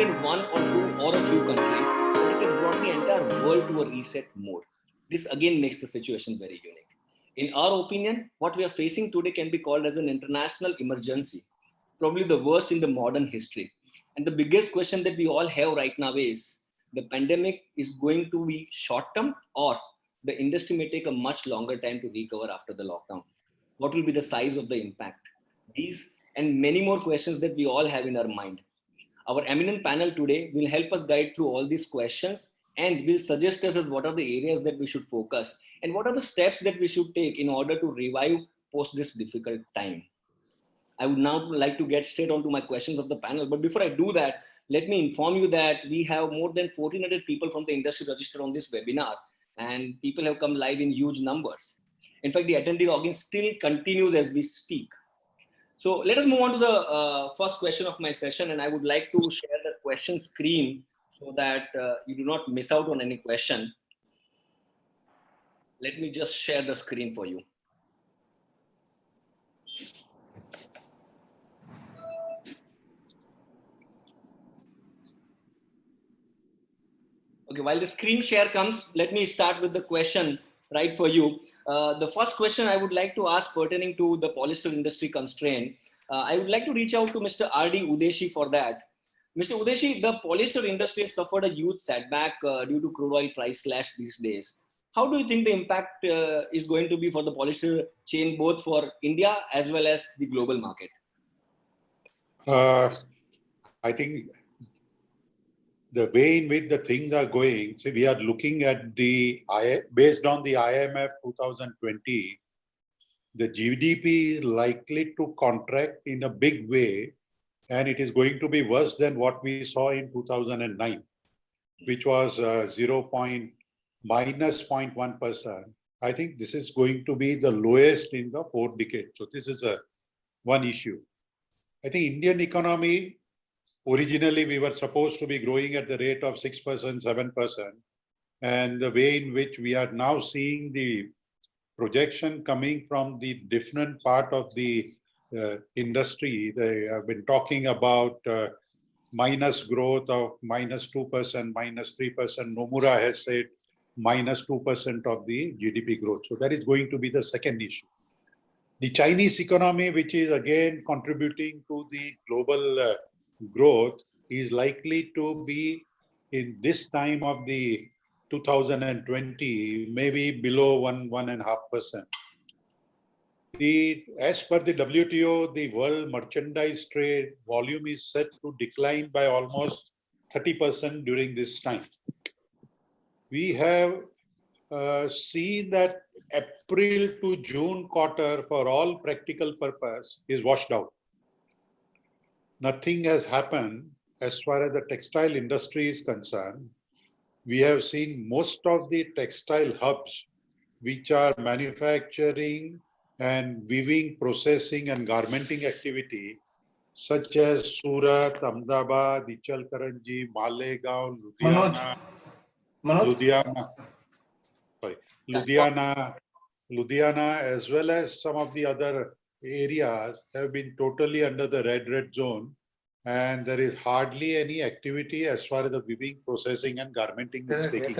affected one or two or a few countries, but it has brought the entire world to a reset mode. This again makes the situation very unique. In our opinion, what we are facing today can be called as an international emergency, probably the worst in the modern history. And the biggest question that we all have right now is the pandemic is going to be short term, or the industry may take a much longer time to recover after the lockdown. What will be the size of the impact? These and many more questions that we all have in our mind. Our eminent panel today will help us guide through all these questions and will suggest us as what are the areas that we should focus and what are the steps that we should take in order to revive post this difficult time. I would now like to get straight on to my questions of the panel. But before I do that, let me inform you that we have more than 1,400 people from the industry registered on this webinar, and people have come live in huge numbers. In fact, the attendee login still continues as we speak. So let us move on to the first question of my session, and I would like to share the question screen so that you do not miss out on any question. Let me just share the screen for you. Okay, while the screen share comes, let me start with the question right for you. The first question I would like to ask pertaining to the polyester industry constraint, I would like to reach out to Mr. R.D. Udeshi for that. Mr. Udeshi, the polyester industry has suffered a huge setback due to crude oil price slash these days. How do you think the impact is going to be for the polyester chain, both for India as well as the global market? I think the way in which the things are going, so we are looking at based on the IMF 2020, the GDP is likely to contract in a big way, and it is going to be worse than what we saw in 2009, which was minus 0.1%. I think this is going to be the lowest in the 4th decade. So this is one issue. I think Indian economy, originally we were supposed to be growing at the rate of 6%, 7%. And the way in which we are now seeing the projection coming from the different part of the industry, they have been talking about minus growth of minus 2%, minus 3%. Nomura has said minus 2% of the GDP growth. So that is going to be the second issue. The Chinese economy, which is again contributing to the global growth, is likely to be in this time of the 2020, maybe below 1.5%. As per the WTO, the world merchandise trade volume is set to decline by almost 30% during this time. We have seen that April to June quarter, for all practical purpose, is washed out. Nothing has happened as far as the textile industry is concerned. We have seen most of the textile hubs, which are manufacturing and weaving, processing and garmenting activity, such as Surat, Ahmedabad, Ichalkaranji, Malegaon, Ludhiana, as well as some of the other areas have been totally under the red zone, and there is hardly any activity as far as the weaving, processing and garmenting is taking.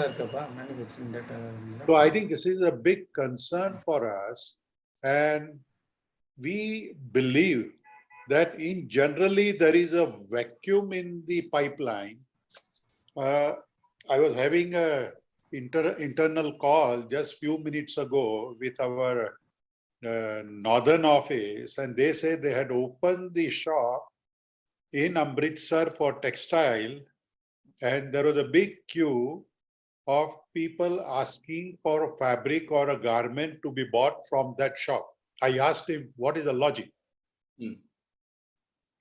So I think this is a big concern for us, and we believe that in generally there is a vacuum in the pipeline. I was having a internal call just few minutes ago with our northern office, and they said they had opened the shop in Amritsar for textile, and there was a big queue of people asking for a fabric or a garment to be bought from that shop. I asked him, what is the logic?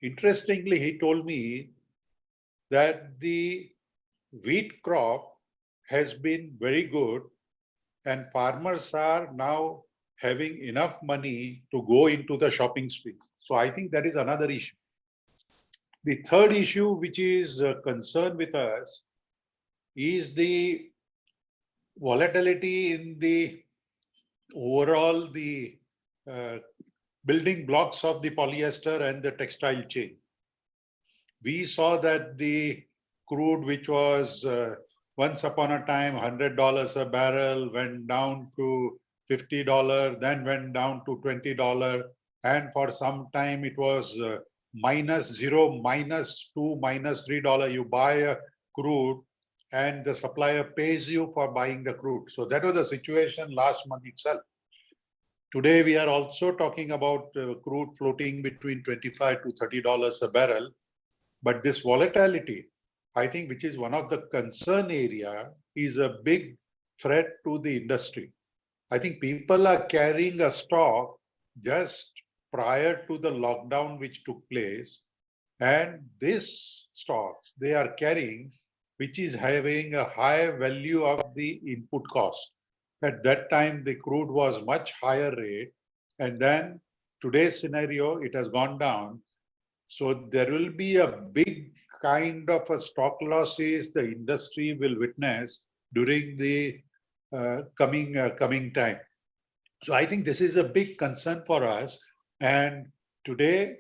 Interestingly, he told me that the wheat crop has been very good, and farmers are now having enough money to go into the shopping spree. So I think that is another issue. The third issue, which is a concern with us, is the volatility in the overall building blocks of the polyester and the textile chain. We saw that the crude, which was once upon a time $100 a barrel, went down to $50, then went down to $20. And for some time it was -0, -2, -3. You buy a crude and the supplier pays you for buying the crude. So that was the situation last month itself. Today, we are also talking about crude floating between $25 to $30 a barrel. But this volatility, I think, which is one of the concern area, is a big threat to the industry. I think people are carrying a stock just prior to the lockdown which took place. And this stocks they are carrying, which is having a high value of the input cost. At that time, the crude was much higher rate. And then today's scenario, it has gone down. So there will be a big kind of a stock losses the industry will witness during the coming time. So I think this is a big concern for us. And today,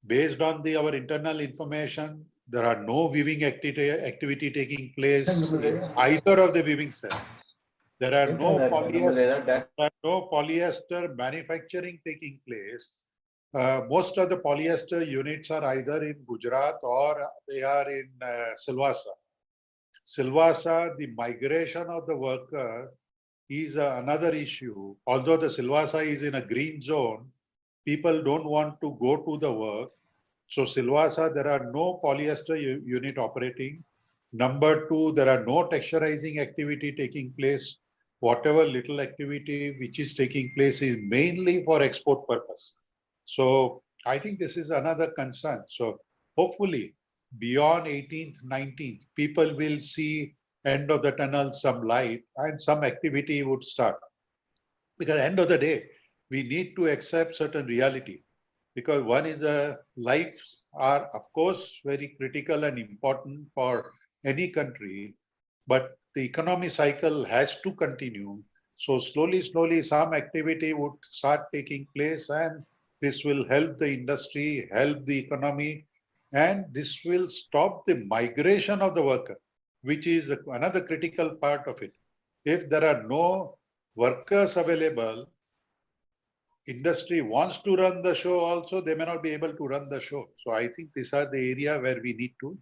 based on our internal information, there are no weaving activity taking place in either of the weaving cells. There are no polyester manufacturing taking place. Most of the polyester units are either in Gujarat or they are in Silvassa. Silvassa, the migration of the worker is another issue. Although the Silvassa is in a green zone, people don't want to go to the work. So Silvassa, there are no polyester unit operating. Number two, there are no texturizing activity taking place. Whatever little activity which is taking place is mainly for export purpose. So I think this is another concern. So hopefully beyond 18th, 19th, people will see end of the tunnel, some light and some activity would start. Because at the end of the day, we need to accept certain reality. Because one is lives are of course very critical and important for any country, but the economy cycle has to continue. So slowly, some activity would start taking place and this will help the industry, help the economy, and this will stop the migration of the worker, which is another critical part of it. If there are no workers available, industry wants to run the show also, they may not be able to run the show. So I think these are the area where we need to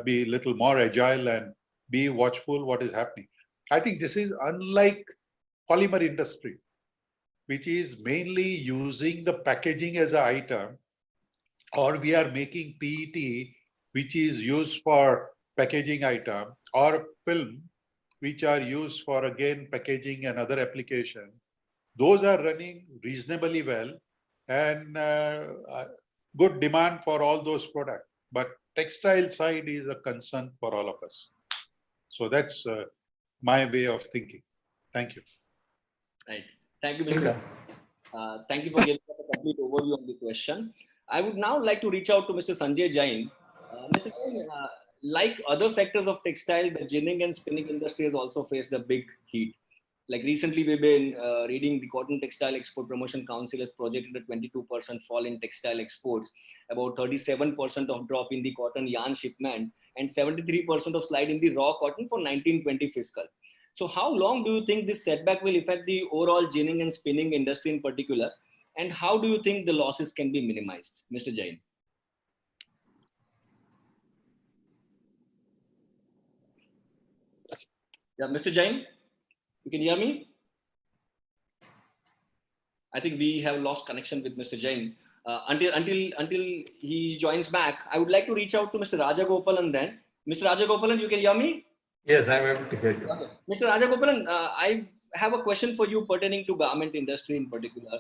be a little more agile and be watchful what is happening. I think this is unlike polymer industry, which is mainly using the packaging as an item, or we are making PET, which is used for packaging item, or film, which are used for again packaging and other application. Those are running reasonably well and good demand for all those products. But textile side is a concern for all of us. So that's my way of thinking. Thank you. Right. Thank you, Mr. Thank you for giving us a complete overview of the question. I would now like to reach out to Mr. Sanjay Jain. Mr. Jain, like other sectors of textile, the ginning and spinning industry has also faced a big heat. Like recently, we've been reading the Cotton Textile Export Promotion Council has projected a 22% fall in textile exports, about 37% of drop in the cotton yarn shipment, and 73% of slide in the raw cotton for 1920 fiscal. So how long do you think this setback will affect the overall ginning and spinning industry in particular? And how do you think the losses can be minimized? Mr. Jain. Yeah, Mr. Jain, you can hear me? I think we have lost connection with Mr. Jain. Until he joins back, I would like to reach out to Mr. Rajagopalan then. Mr. Rajagopalan, you can hear me? Yes, I'm able to hear you. Okay. Mr. Rajagopalan, I have a question for you pertaining to garment industry in particular.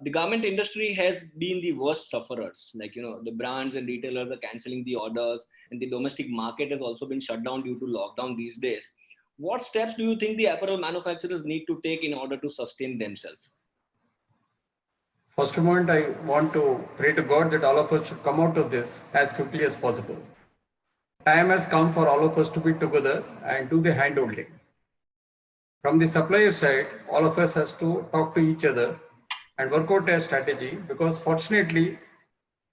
The garment industry has been the worst sufferers. Like, the brands and retailers are cancelling the orders, and the domestic market has also been shut down due to lockdown these days. What steps do you think the apparel manufacturers need to take in order to sustain themselves? First moment, I want to pray to God that all of us should come out of this as quickly as possible. Time has come for all of us to be together and do the hand holding. From the supplier side, all of us has to talk to each other and work out a strategy, because fortunately,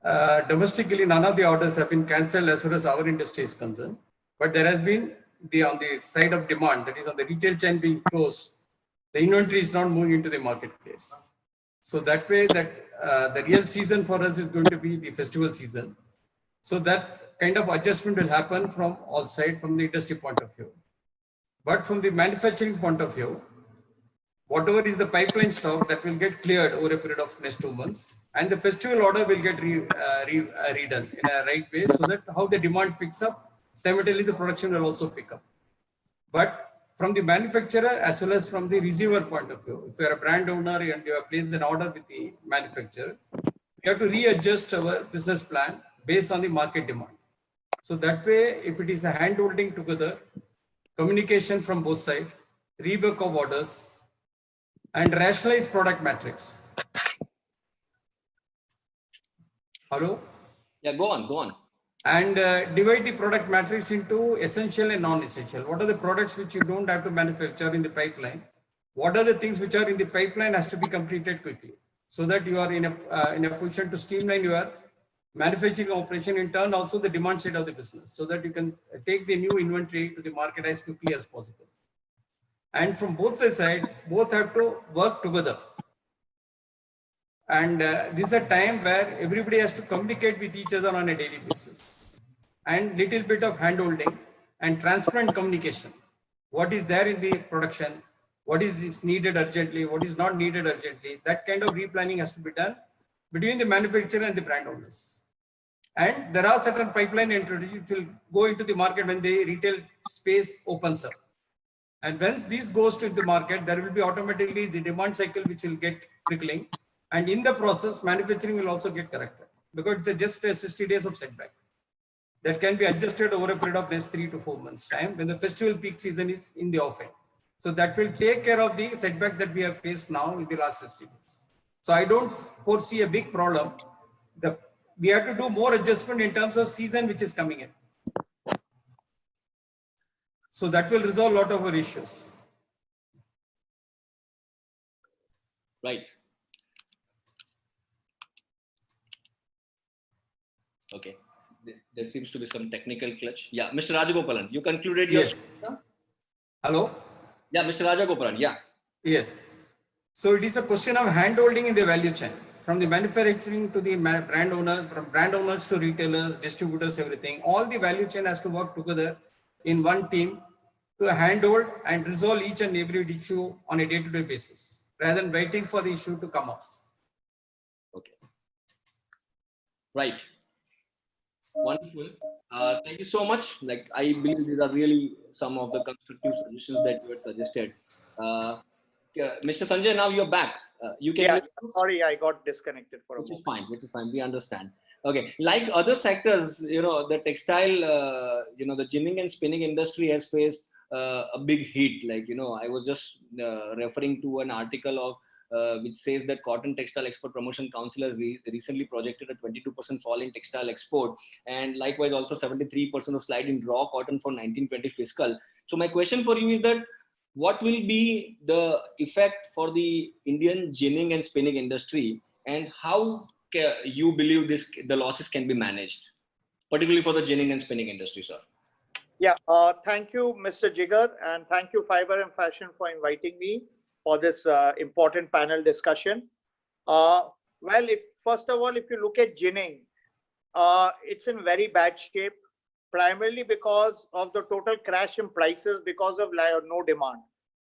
domestically, none of the orders have been cancelled as far as our industry is concerned. But there has been on the side of demand, that is on the retail chain being closed, the inventory is not moving into the marketplace. So that way, that the real season for us is going to be the festival season. So that kind of adjustment will happen from all sides, from the industry point of view. But from the manufacturing point of view, whatever is the pipeline stock, that will get cleared over a period of next 2 months, and the festival order will get redone in a right way, so that how the demand picks up, simultaneously the production will also pick up. But from the manufacturer as well as from the receiver point of view, if you are a brand owner and you have placed an order with the manufacturer, we have to readjust our business plan based on the market demand. So that way, if it is a hand holding together, communication from both sides, rework of orders, and rationalize product matrix. Hello? Yeah, go on. And divide the product matrix into essential and non-essential. What are the products which you don't have to manufacture in the pipeline? What are the things which are in the pipeline has to be completed quickly, so that you are in a position to streamline your manufacturing operation, in turn also the demand side of the business, so that you can take the new inventory to the market as quickly as possible. And from both sides, both have to work together. And this is a time where everybody has to communicate with each other on a daily basis, and little bit of hand holding and transparent communication. What is there in the production? What is needed urgently? What is not needed urgently? That kind of replanning has to be done between the manufacturer and the brand owners. And there are certain pipeline entries which will go into the market when the retail space opens up. And once this goes to the market, there will be automatically the demand cycle which will get trickling. And in the process, manufacturing will also get corrected, because it's just 60 days of setback that can be adjusted over a period of next 3 to 4 months time when the festival peak season is in the offing. So that will take care of the setback that we have faced now in the last 60 days. So I don't foresee a big problem. We have to do more adjustment in terms of season which is coming in. So that will resolve a lot of our issues. Right. Okay. There seems to be some technical glitch. Yeah, Mr. Rajagopalan, you concluded your... Yes. Hello? Yeah, Mr. Rajagopalan, yeah. Yes. So it is a question of hand holding in the value chain, from the manufacturing to the brand owners, from brand owners to retailers, distributors, everything. All the value chain has to work together in one team to handhold and resolve each and every issue on a day-to-day basis, rather than waiting for the issue to come up. Okay. Right. Wonderful. Thank you so much. Like, I believe these are really some of the constructive solutions that you had suggested. Mr. Sanjay, now you're back. You can... Yeah, sorry, I got disconnected for a moment. Which is fine. We understand. Okay. Like other sectors, the textile, the ginning and spinning industry has faced a big hit. Like, I was just referring to an article of which says that Cotton Textile Export Promotion Council has recently projected a 22% fall in textile export, and likewise also 73% of slide in raw cotton for 1920 fiscal. So my question for you is that what will be the effect for the Indian ginning and spinning industry, and how you believe the losses can be managed, particularly for the ginning and spinning industry, sir? Yeah, thank you, Mr. Jigar, and thank you, Fiber and Fashion, for inviting me for this important panel discussion. Well, first of all, if you look at ginning, it's in very bad shape, primarily because of the total crash in prices because of no demand.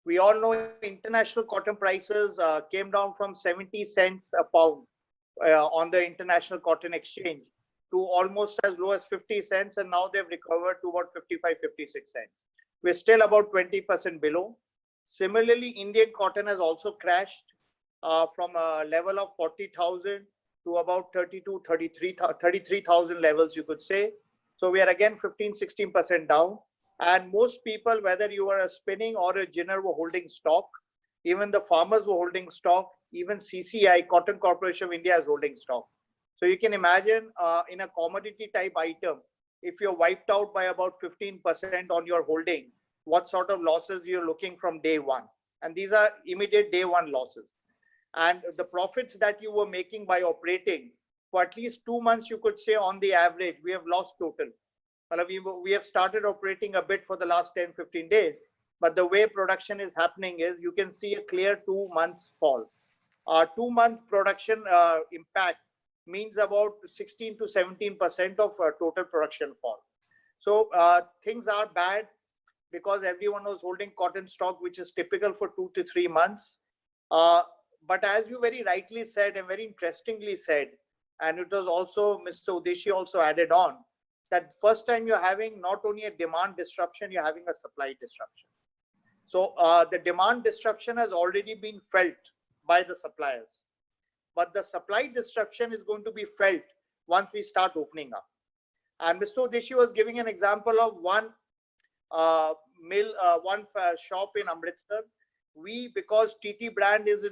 We all know international cotton prices came down from 70 cents a pound on the international cotton exchange to almost as low as 50 cents, and now they've recovered to about 55, 56 cents. We're still about 20% below. Similarly, Indian cotton has also crashed from a level of 40,000 to about 33,000 levels, you could say. So we are again 15, 16% down. And most people, whether you are a spinning or a ginner, were holding stock. Even the farmers were holding stock. Even CCI, Cotton Corporation of India, is holding stock. So you can imagine in a commodity type item, if you're wiped out by about 15% on your holding, what sort of losses you're looking from day one. And these are immediate day one losses. And the profits that you were making by operating for at least 2 months, you could say on the average, we have lost total. We have started operating a bit for the last 10-15 days, but the way production is happening is you can see a clear 2 months fall. 2-month production impact means about 16 to 17% of total production fall. So things are bad because everyone was holding cotton stock, which is typical for 2 to 3 months. But as you very rightly said and very interestingly said, and it was also Mr. Udeshi also added on, that first time you're having not only a demand disruption, you're having a supply disruption. So the demand disruption has already been felt by the suppliers, but the supply disruption is going to be felt once we start opening up. And Mr. Udeshi was giving an example of one shop in Amritsar. Because TT brand is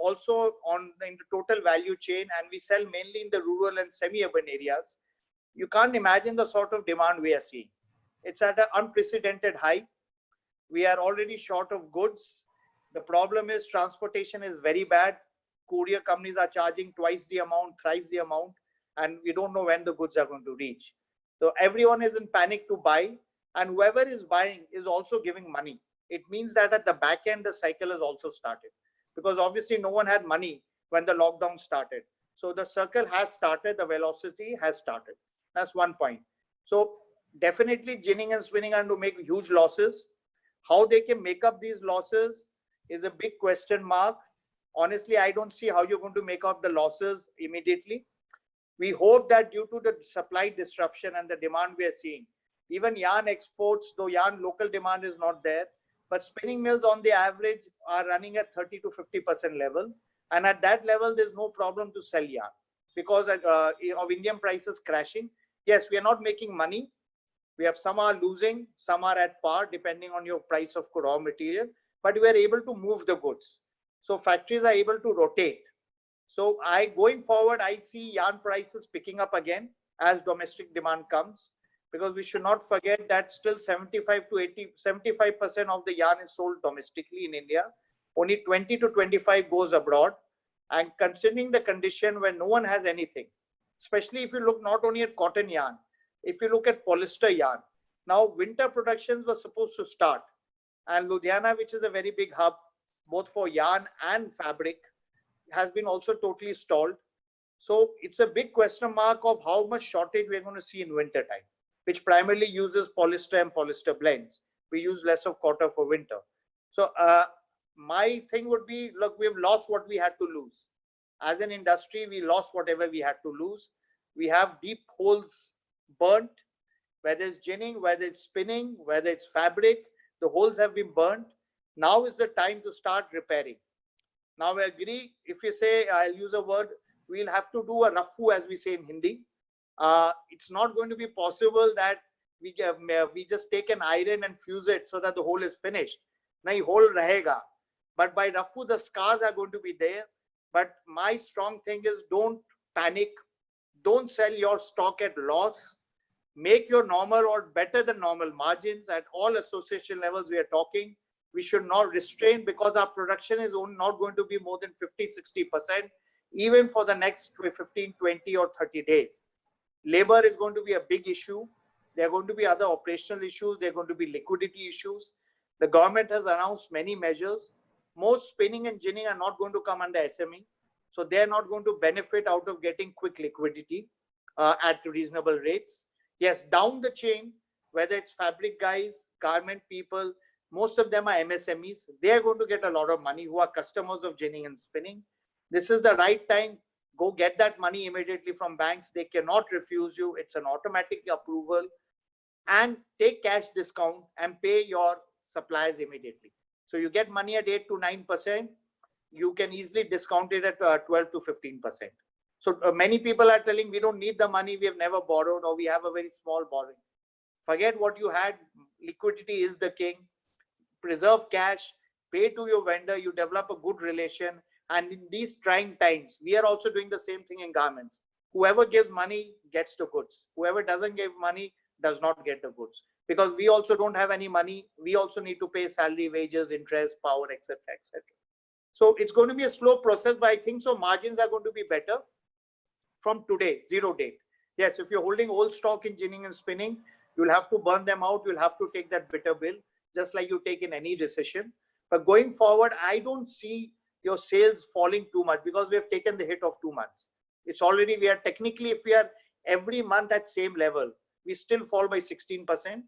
also in the total value chain, and we sell mainly in the rural and semi-urban areas, you can't imagine the sort of demand we are seeing. It's at an unprecedented high. We are already short of goods. The problem is transportation is very bad. Courier companies are charging twice the amount, thrice the amount, and we don't know when the goods are going to reach. So everyone is in panic to buy, and whoever is buying is also giving money. It means that at the back end, the cycle has also started, because obviously no one had money when the lockdown started. So the circle has started, the velocity has started. That's one point. So definitely ginning and spinning are going to make huge losses. How they can make up these losses is a big question mark. Honestly, I don't see how you're going to make up the losses immediately. We hope that due to the supply disruption and the demand we are seeing, even yarn exports, though yarn local demand is not there, but spinning mills on the average are running at 30 to 50% level. And at that level, there's no problem to sell yarn because of Indian prices crashing. Yes, we are not making money. Some are losing, some are at par, depending on your price of raw material, but we are able to move the goods. So factories are able to rotate. So going forward, I see yarn prices picking up again as domestic demand comes, because we should not forget that still 75% of the yarn is sold domestically in India. Only 20 to 25 goes abroad. And considering the condition where no one has anything, especially if you look not only at cotton yarn, if you look at polyester yarn, now winter productions were supposed to start, and Ludhiana, which is a very big hub both for yarn and fabric, has been also totally stalled. So it's a big question mark of how much shortage we're going to see in winter time, which primarily uses polyester and polyester blends. We use less of cotton for winter. So my thing would be, look, we've lost what we had to lose. As an industry, we lost whatever we had to lose. We have deep holes burnt, whether it's ginning, whether it's spinning, whether it's fabric, the holes have been burnt. Now is the time to start repairing. Now I agree, if you say, I'll use a word, we'll have to do a rafu, as we say in Hindi. It's not going to be possible that we just take an iron and fuse it so that the hole is finished. Nahi, hole rahega. But by rafu, the scars are going to be there. But my strong thing is, don't panic. Don't sell your stock at loss. Make your normal or better than normal margins at all association levels we are talking. We should not restrain, because our production is not going to be more than 50-60%, even for the next 15, 20 or 30 days. Labor is going to be a big issue. There are going to be other operational issues. There are going to be liquidity issues. The government has announced many measures. Most spinning and ginning are not going to come under SME. So they're not going to benefit out of getting quick liquidity at reasonable rates. Yes, down the chain, whether it's fabric guys, garment people, most of them are MSMEs. They are going to get a lot of money, who are customers of ginning and spinning. This is the right time. Go get that money immediately from banks. They cannot refuse you. It's an automatic approval. And take cash discount and pay your suppliers immediately. So you get money at 8 to 9%. You can easily discount it at 12 to 15%. So many people are telling, we don't need the money, we have never borrowed, or we have a very small borrowing. Forget what you had. Liquidity is the king. Preserve cash, pay to your vendor, you develop a good relation. And in these trying times, we are also doing the same thing in garments. Whoever gives money gets the goods. Whoever doesn't give money does not get the goods. Because we also don't have any money. We also need to pay salary, wages, interest, power, etc., etc. So it's going to be a slow process, but I think so margins are going to be better. from today, 0 date. Yes, if you're holding old stock in ginning and spinning, you'll have to burn them out. You'll have to take that bitter bill, just like you take in any recession. But going forward, I don't see your sales falling too much because we have taken the hit of 2 months. It's already, we are technically, if we are every month at same level, we still fall by 16%.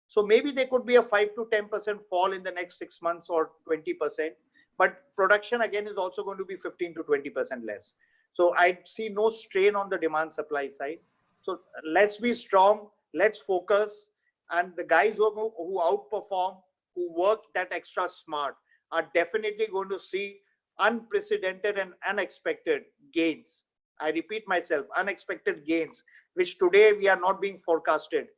So maybe there could be a 5 to 10% fall in the next 6 months or 20%. But production again is also going to be 15 to 20% less. So I see no strain on the demand supply side. So let's be strong, let's focus. And the guys who outperform, who work that extra smart, are definitely going to see unprecedented and unexpected gains. I repeat myself, unexpected gains, which today we are not being forecasted.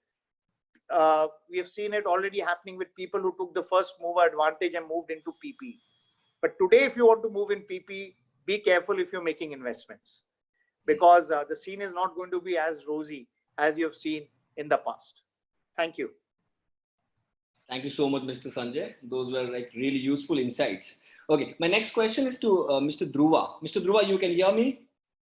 We have seen it already happening with people who took the first mover advantage and moved into PP. But today, if you want to move in PP, be careful if you're making investments, because the scene is not going to be as rosy as you've seen in the past. Thank you. Thank you so much, Mr. Sanjay. Those were like really useful insights. Okay, my next question is to Mr. Dhruva. Mr. Dhruva, you can hear me?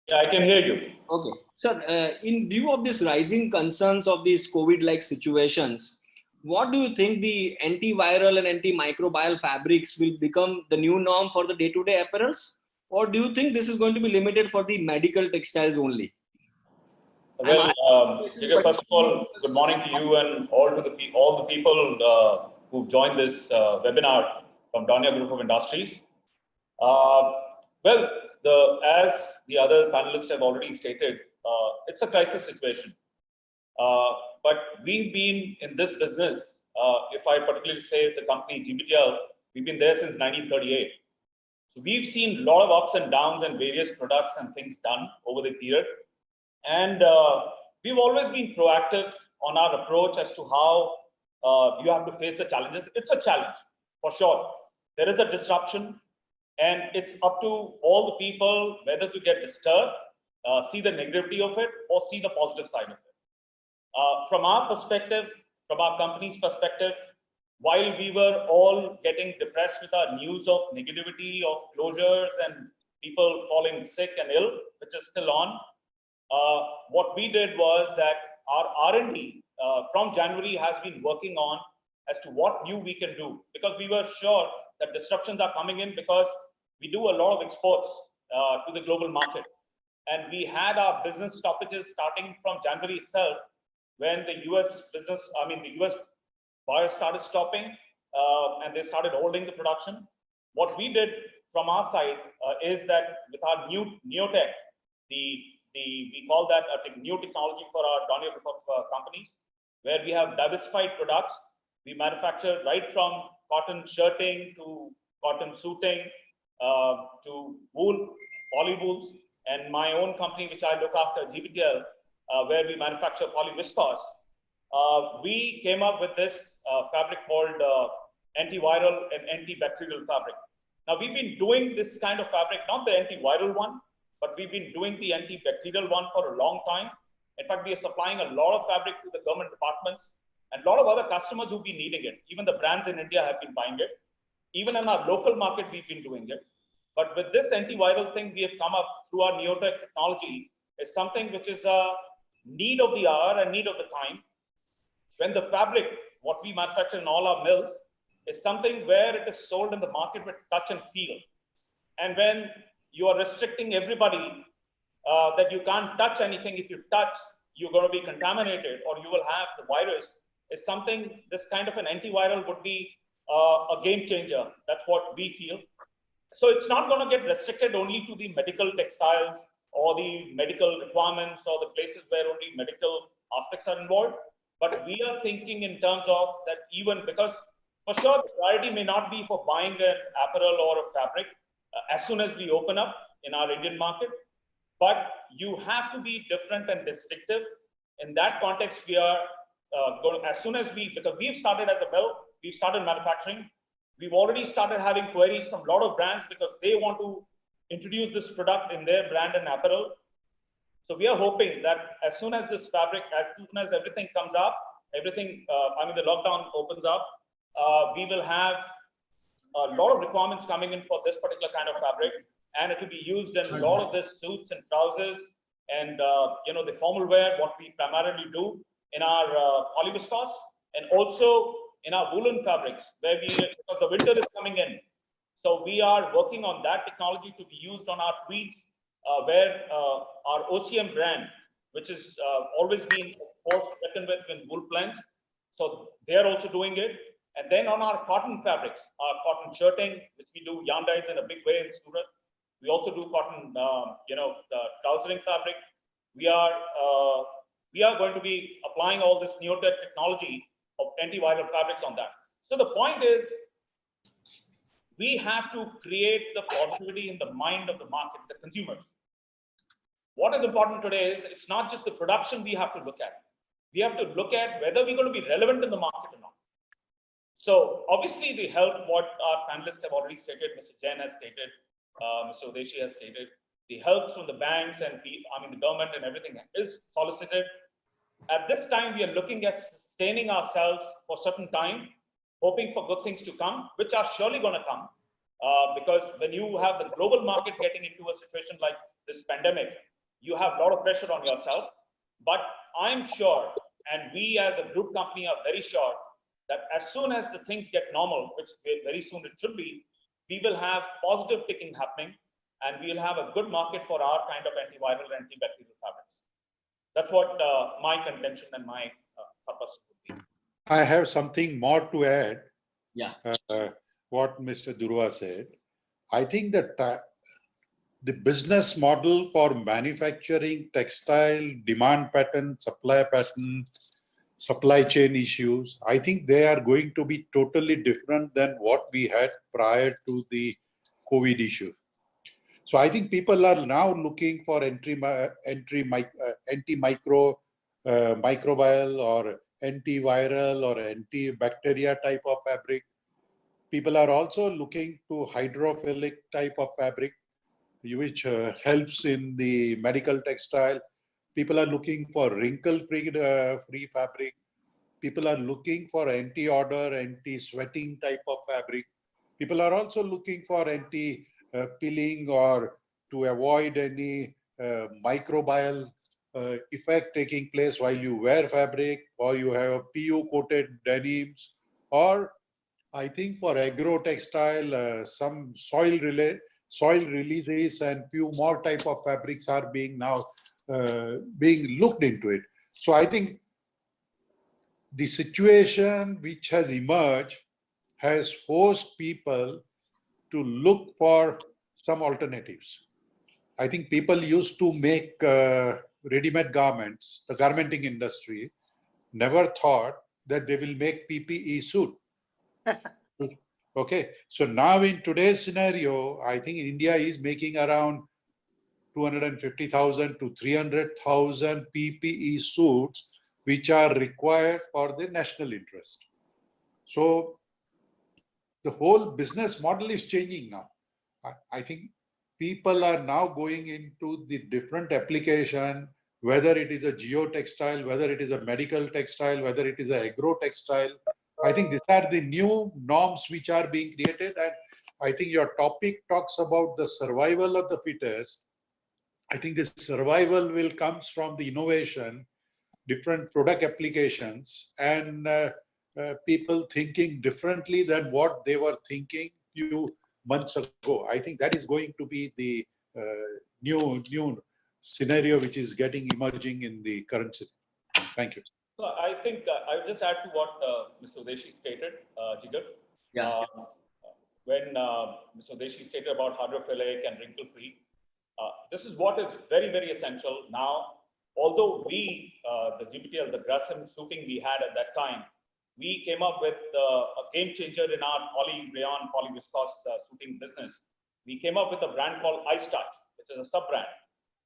Yeah, I can hear you. Okay. Sir, in view of this rising concerns of these COVID-like situations, what do you think the antiviral and antimicrobial fabrics will become the new norm for the day-to-day apparels? Or do you think this is going to be limited for the medical textiles only? Well, Jigar, first of all, good morning to you and all the people who've joined this webinar from Danya Group of Industries. Well, as the other panelists have already stated, it's a crisis situation. But we've been in this business, if I particularly say the company GBTL, we've been there since 1938. So we've seen a lot of ups and downs and various products and things done over the period. And we've always been proactive on our approach as to how you have to face the challenges. It's a challenge, for sure. There is a disruption, and it's up to all the people whether to get disturbed, see the negativity of it, or see the positive side of it. From our perspective, from our company's perspective, while we were all getting depressed with our news of negativity, of closures, and people falling sick and ill, which is still on, what we did was that our R&D from January has been working on as to what new we can do, because we were sure that disruptions are coming in because we do a lot of exports to the global market. And we had our business stoppages starting from January itself, when the US buyers started stopping and they started holding the production. What we did from our side is that with our new Neotech, we call that a new technology for our Danya group of companies, where we have diversified products. We manufacture right from cotton shirting to cotton suiting to wool, polywools, and my own company, which I look after, GBTL, where we manufacture polyviscose. We came up with this fabric called antiviral and antibacterial fabric. Now, we've been doing this kind of fabric, not the antiviral one, but we've been doing the antibacterial one for a long time. In fact, we are supplying a lot of fabric to the government departments and a lot of other customers who've been needing it. Even the brands in India have been buying it. Even in our local market, we've been doing it. But with this antiviral thing, we have come up through our Neotech technology is something which is a need of the hour and need of the time. When the fabric, what we manufacture in all our mills, is something where it is sold in the market with touch and feel. And when you are restricting everybody that you can't touch anything, if you touch, you're going to be contaminated or you will have the virus, is something, this kind of an antiviral would be a game changer. That's what we feel. So it's not going to get restricted only to the medical textiles or the medical requirements or the places where only medical aspects are involved. But we are thinking in terms of that, even because for sure the priority may not be for buying an apparel or a fabric as soon as we open up in our Indian market, but you have to be different and distinctive. In that context, we are going, as soon as because we've started as a mill, we've started manufacturing. We've already started having queries from a lot of brands because they want to introduce this product in their brand and apparel. So we are hoping that as soon as this fabric, as soon as everything comes up, the lockdown opens up, we will have a lot of requirements coming in for this particular kind of fabric, and it will be used in a lot of the suits and trousers and the formal wear, what we primarily do in our polyviscose, and also in our woolen fabrics, where because the winter is coming in. So we are working on that technology to be used on our tweeds, where our OCM brand, which is always been, of course, reckoned with in wool blends. So they are also doing it. And then on our cotton fabrics, our cotton shirting, which we do yarn dyes in a big way in Surat. We also do cotton, trousering fabric. We are going to be applying all this neotech technology of antiviral fabrics on that. So the point is, we have to create the positivity in the mind of the market, the consumers. What is important today is it's not just the production we have to look at. We have to look at whether we're going to be relevant in the market or not. So obviously the help, what our panelists have already stated, Mr. Jain has stated, Mr. Udeshi has stated, the help from the banks and the government and everything is solicited. At this time, we are looking at sustaining ourselves for certain time, hoping for good things to come, which are surely going to come. Because when you have the global market getting into a situation like this pandemic, you have a lot of pressure on yourself. But I'm sure, and we as a group company are very sure, that as soon as the things get normal, which very soon it should be, we will have positive ticking happening, and we will have a good market for our kind of antiviral and antibacterial fabrics. That's what my contention and my purpose would be. I have something more to add. Yeah. What Mr. Dhruva said. I think that the business model for manufacturing textile, demand pattern, supply chain issues, I think they are going to be totally different than what we had prior to the COVID issue. So I think people are now looking for microbial or antiviral or antibacteria type of fabric. People are also looking to hydrophilic type of fabric, which helps in the medical textile. People are looking for wrinkle-free free fabric. People are looking for anti-odor, anti-sweating type of fabric. People are also looking for anti-peeling or to avoid any microbial effect taking place while you wear fabric, or you have PU-coated denims, or I think for agro-textile, some soil releases and few more type of fabrics are being now being looked into it. So I think the situation which has emerged has forced people to look for some alternatives. I think people used to make ready-made garments. The garmenting industry never thought that they will make PPE suit. Okay, so now in today's scenario, I think India is making around 250,000 to 300,000 PPE suits, which are required for the national interest. So the whole business model is changing now. I think people are now going into the different application, whether it is a geotextile, whether it is a medical textile, whether it is an agro-textile. I think these are the new norms which are being created. And I think your topic talks about the survival of the fittest. I think this survival will comes from the innovation, different product applications, and people thinking differently than what they were thinking few months ago. I think that is going to be the new scenario which is getting emerging in the current scenario. Thank you. So I think I would just add to what Mr. Udeshi stated, Jigar. Yeah. When Mr. Udeshi stated about hydrophilic and wrinkle-free, this is what is very, very essential now. Although we, the GBTL, the Grasim suiting we had at that time, we came up with a game changer in our poly-rayon, polyviscose suiting business. We came up with a brand called Ice Touch, which is a sub-brand.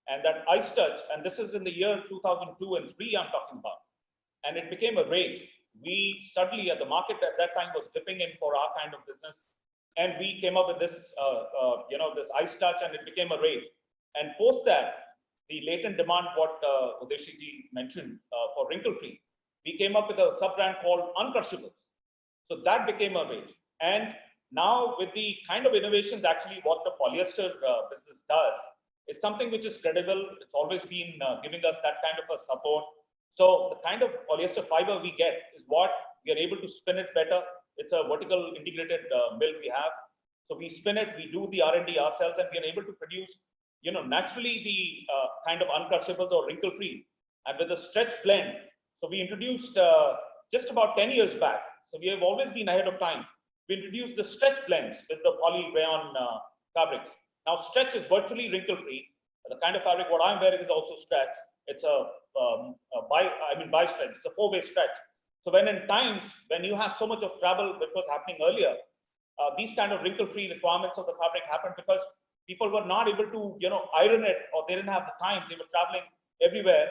And that Ice Touch, and this is in the year 2002 and 3 I'm talking about, and it became a rage. We suddenly, the market at that time was dipping in for our kind of business, and we came up with this, this Ice Touch, and it became a rage. And post that, the latent demand, what Udeshi ji mentioned for wrinkle-free, we came up with a sub-brand called Uncrushables. So that became a rage. And now with the kind of innovations, actually what the polyester business does, is something which is credible. It's always been giving us that kind of a support. So the kind of polyester fiber we get is what we are able to spin it better. It's a vertical integrated mill we have. So we spin it, we do the R&D ourselves, and we are able to produce, naturally the kind of uncrushable or wrinkle-free, and with the stretch blend. So we introduced just about 10 years back. So we have always been ahead of time. We introduced the stretch blends with the poly rayon fabrics. Now stretch is virtually wrinkle-free. The kind of fabric what I'm wearing is also stretch. It's a bi-stretch. It's a 4-way stretch. So when in times when you have so much of travel, which was happening earlier, these kind of wrinkle-free requirements of the fabric happened because people were not able to, iron it, or they didn't have the time. They were traveling everywhere,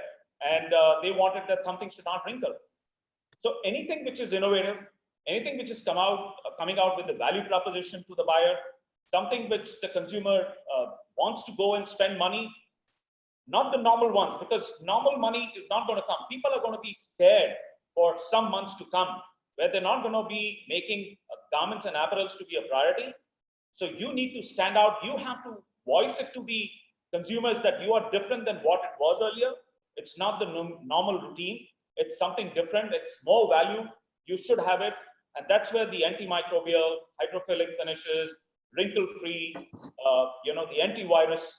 and they wanted that something should not wrinkle. So anything which is innovative, anything which is coming out with the value proposition to the buyer, something which the consumer wants to go and spend money, not the normal ones, because normal money is not going to come. People are going to be scared for some months to come, where they're not going to be making garments and apparels to be a priority. So you need to stand out. You have to voice it to the consumers that you are different than what it was earlier. It's not the normal routine. It's something different. It's more value. You should have it. And that's where the antimicrobial, hydrophilic finishes, wrinkle-free, the antivirus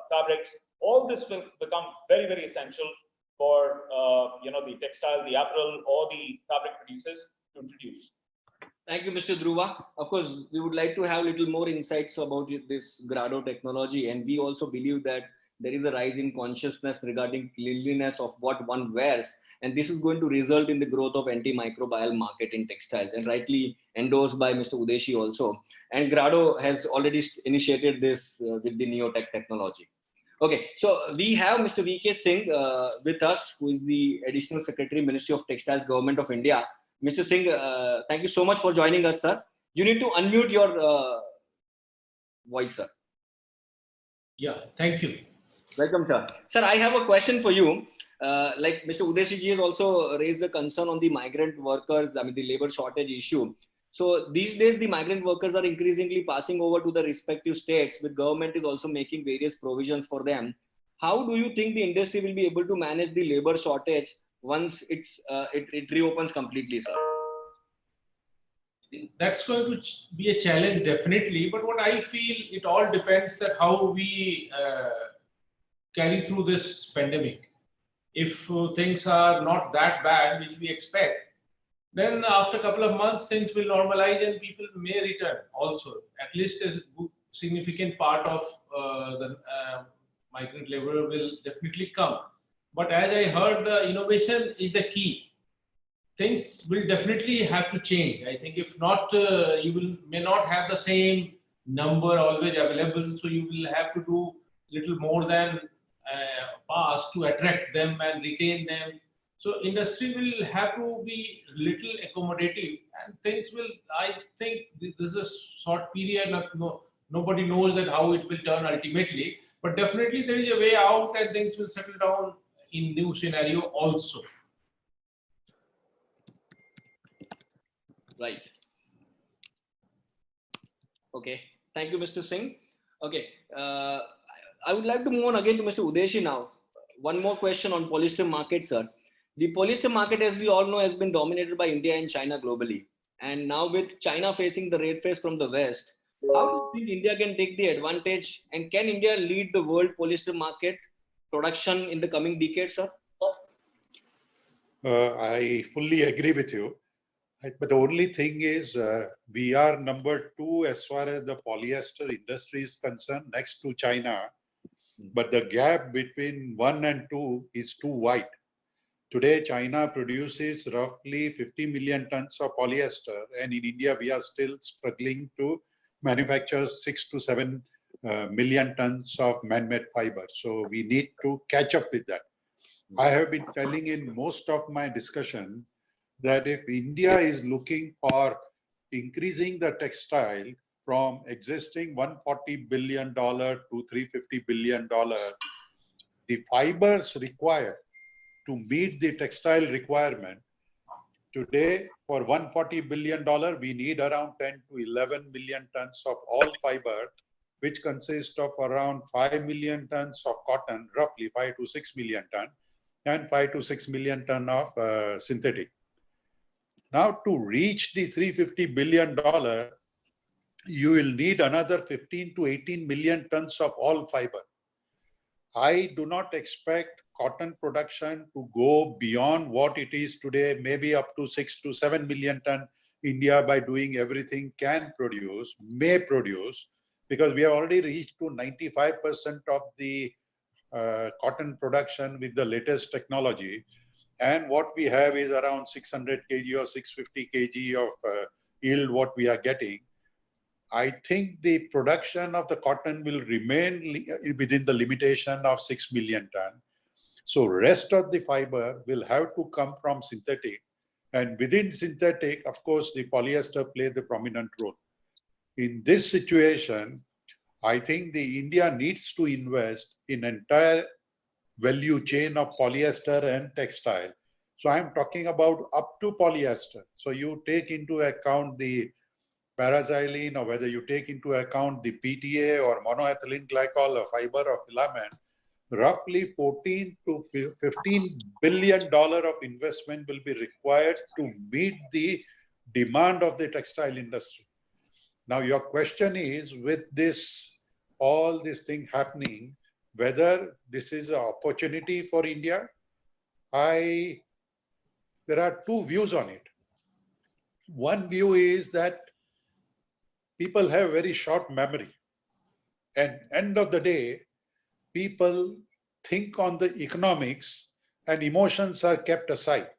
fabrics, all this will become very, very essential for, the textile, the apparel, or the fabric producers to introduce. Thank you, Mr. Dhruva. Of course, we would like to have a little more insights about this Grado technology. And we also believe that there is a rise in consciousness regarding cleanliness of what one wears. And this is going to result in the growth of antimicrobial market in textiles, and rightly endorsed by Mr. Udeshi also. And Grado has already initiated this with the Neotech technology. Okay, so we have Mr. VK Singh with us, who is the Additional Secretary, Ministry of Textiles, Government of India. Mr. Singh, thank you so much for joining us, sir. You need to unmute your voice, sir. Yeah, thank you. Welcome, sir. Sir, I have a question for you. Like Mr. Udeshi ji has also raised a concern on the migrant workers, the labor shortage issue. So these days, the migrant workers are increasingly passing over to the respective states, with government is also making various provisions for them. How do you think the industry will be able to manage the labor shortage once it reopens completely, sir? That's going to be a challenge, definitely. But what I feel, it all depends that how we carry through this pandemic. If things are not that bad, which we expect, then after a couple of months, things will normalize and people may return also. At least a significant part of the migrant labor will definitely come. But as I heard, the innovation is the key. Things will definitely have to change. I think if not, you may not have the same number always available. So you will have to do little more than past to attract them and retain them. So industry will have to be little accommodative, and things will, I think this is a short period. Nobody knows that how it will turn ultimately, but definitely there is a way out and things will settle down in new scenario also. Right. Okay. Thank you, Mr. Singh. Okay. I would like to move on again to Mr. Udeshi now. One more question on polyester market, sir. The polyester market, as we all know, has been dominated by India and China globally. And now with China facing the red face from the West, how do you think India can take the advantage? And can India lead the world polyester market production in the coming decades, sir? I fully agree with you. But the only thing is, we are number 2 as far as the polyester industry is concerned, next to China. But the gap between 1 and 2 is too wide. Today, China produces roughly 50 million tons of polyester, and in India, we are still struggling to manufacture 6 to 7 million tons of man-made fiber. So we need to catch up with that. I have been telling in most of my discussion that if India is looking for increasing the textile from existing $140 billion to $350 billion, the fibers required to meet the textile requirement today for $140 billion, we need around 10 to 11 million tons of all fiber, which consists of around 5 million tons of cotton, roughly 5 to 6 million ton, and 5 to 6 million ton of synthetic. Now, to reach the $350 billion, you will need another 15 to 18 million tons of all fiber. I do not expect cotton production to go beyond what it is today, maybe up to 6 to 7 million ton. India, by doing everything, can produce, may produce, because we have already reached to 95% of the cotton production with the latest technology. And what we have is around 600 kg or 650 kg of yield what we are getting. I think the production of the cotton will remain within the limitation of 6 million ton. So rest of the fiber will have to come from synthetic. And within synthetic, of course, the polyester plays a prominent role. In this situation, I think the India needs to invest in entire value chain of polyester and textile. So I'm talking about up to polyester. So you take into account the paraxylene, or whether you take into account the PTA or monoethylene glycol or fiber or filament, roughly 14 to 15 billion dollar of investment will be required to meet the demand of the textile industry. Now, your question is, with this, all this thing happening, whether this is an opportunity for India. There are two views on it. One view is that people have very short memory, and end of the day, people think on the economics and emotions are kept aside.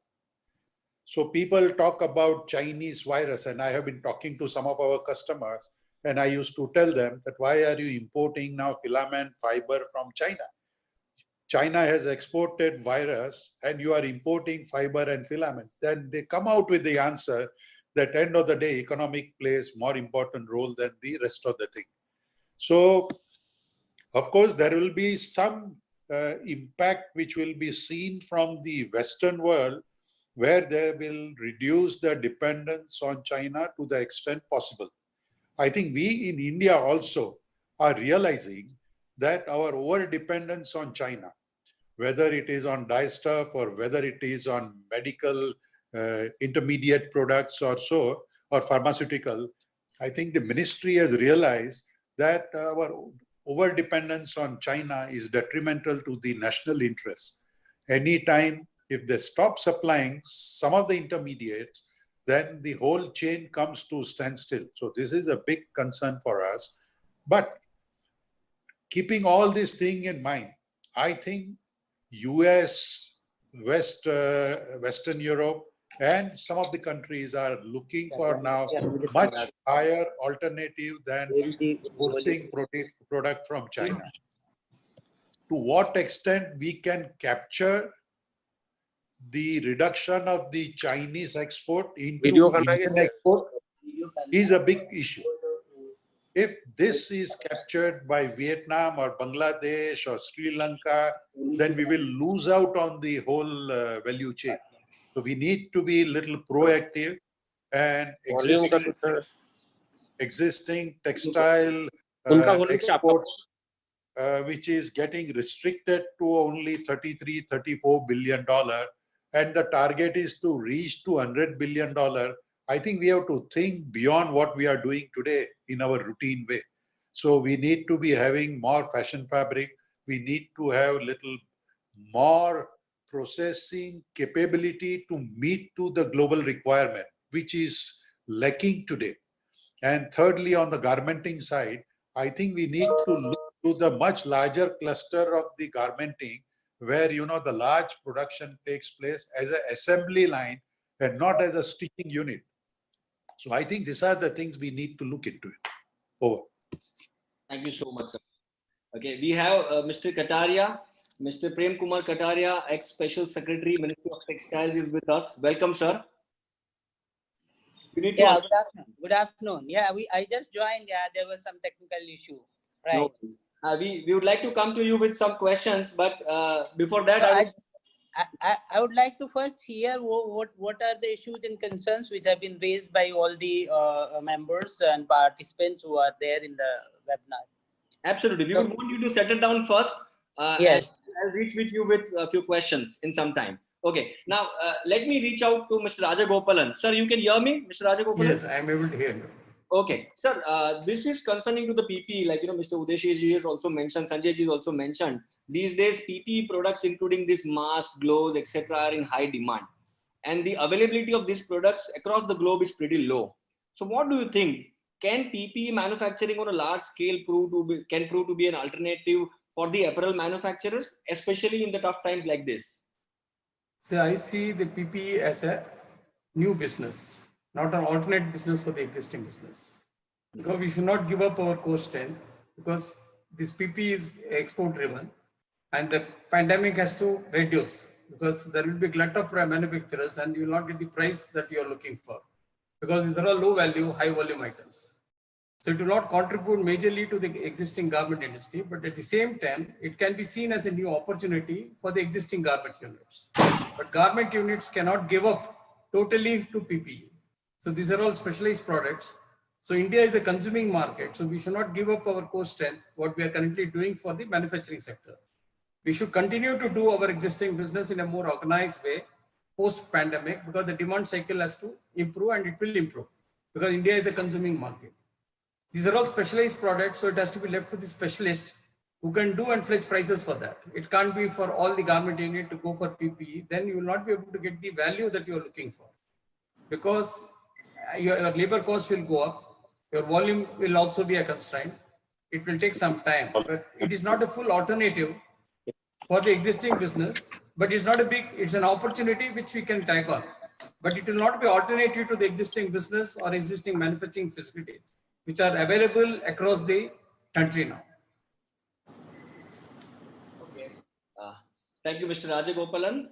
So people talk about Chinese virus, and I have been talking to some of our customers, and I used to tell them that why are you importing now filament fiber from China? China has exported virus and you are importing fiber and filament. Then they come out with the answer that end of the day, economic plays more important role than the rest of the thing. So, of course, there will be some impact which will be seen from the Western world, where they will reduce their dependence on China to the extent possible. I think we in India also are realizing that our over-dependence on China, whether it is on dyestuff or whether it is on medical intermediate products or so, or pharmaceutical, I think the ministry has realized that our over-dependence on China is detrimental to the national interest. Anytime if they stop supplying some of the intermediates, then the whole chain comes to standstill. So this is a big concern for us. But keeping all this thing in mind, I think US, Western Europe, and some of the countries are looking for now much higher alternative than sourcing product from China. To what extent we can capture the reduction of the Chinese export into Indian export is a big issue. If this is captured by Vietnam or Bangladesh or Sri Lanka, then we will lose out on the whole value chain. So we need to be a little proactive, and existing textile exports, which is getting restricted to only $33–34 billion, and the target is to reach to $100 billion. I think we have to think beyond what we are doing today in our routine way. So we need to be having more fashion fabric. We need to have little more processing capability to meet to the global requirement, which is lacking today. And thirdly, on the garmenting side, I think we need to look to the much larger cluster of the garmenting, where the large production takes place as an assembly line and not as a stitching unit. So I think these are the things we need to look into it. Over. Thank you so much, sir. Okay, we have Mr. Kataria, Mr. Prem Kumar Kataria, ex-Special Secretary, Ministry of Textiles, is with us. Welcome, sir. Good afternoon. Good afternoon. Yeah, I just joined. Yeah, there was some technical issue. Right. No, we would like to come to you with some questions, but before that, I would like to first hear what are the issues and concerns which have been raised by all the members and participants who are there in the webinar. Absolutely. We would want you to settle down first. Yes. And I'll reach with you with a few questions in some time. Okay. Now, let me reach out to Mr. Rajagopalan. Sir, you can hear me, Mr. Rajagopalan? Yes, I am able to hear you. Okay, sir, this is concerning to the PPE, like, Mr. Udeshi ji has also mentioned, Sanjay ji has also mentioned, these days PPE products, including this mask, gloves, etc., are in high demand. And the availability of these products across the globe is pretty low. So what do you think? Can PPE manufacturing on a large scale prove to be an alternative for the apparel manufacturers, especially in the tough times like this? So I see the PPE as a new business, not an alternate business for the existing business. Because we should not give up our core strength, because this PPE is export driven and the pandemic has to reduce, because there will be glut of manufacturers and you will not get the price that you are looking for, because these are all low value, high volume items. So it will not contribute majorly to the existing garment industry, but at the same time, it can be seen as a new opportunity for the existing garment units. But garment units cannot give up totally to PPE. So these are all specialized products. So India is a consuming market. So we should not give up our core strength, what we are currently doing for the manufacturing sector. We should continue to do our existing business in a more organized way post-pandemic, because the demand cycle has to improve, and it will improve because India is a consuming market. These are all specialized products, so it has to be left to the specialist who can do and fetch prices for that. It can't be for all the garment unit to go for PPE. Then you will not be able to get the value that you are looking for, because your labor cost will go up. Your volume will also be a constraint. It will take some time, but it is not a full alternative for the existing business, but it's an opportunity which we can take on, but it will not be alternative to the existing business or existing manufacturing facilities, which are available across the country now. Okay. Thank you, Mr. Rajagopalan.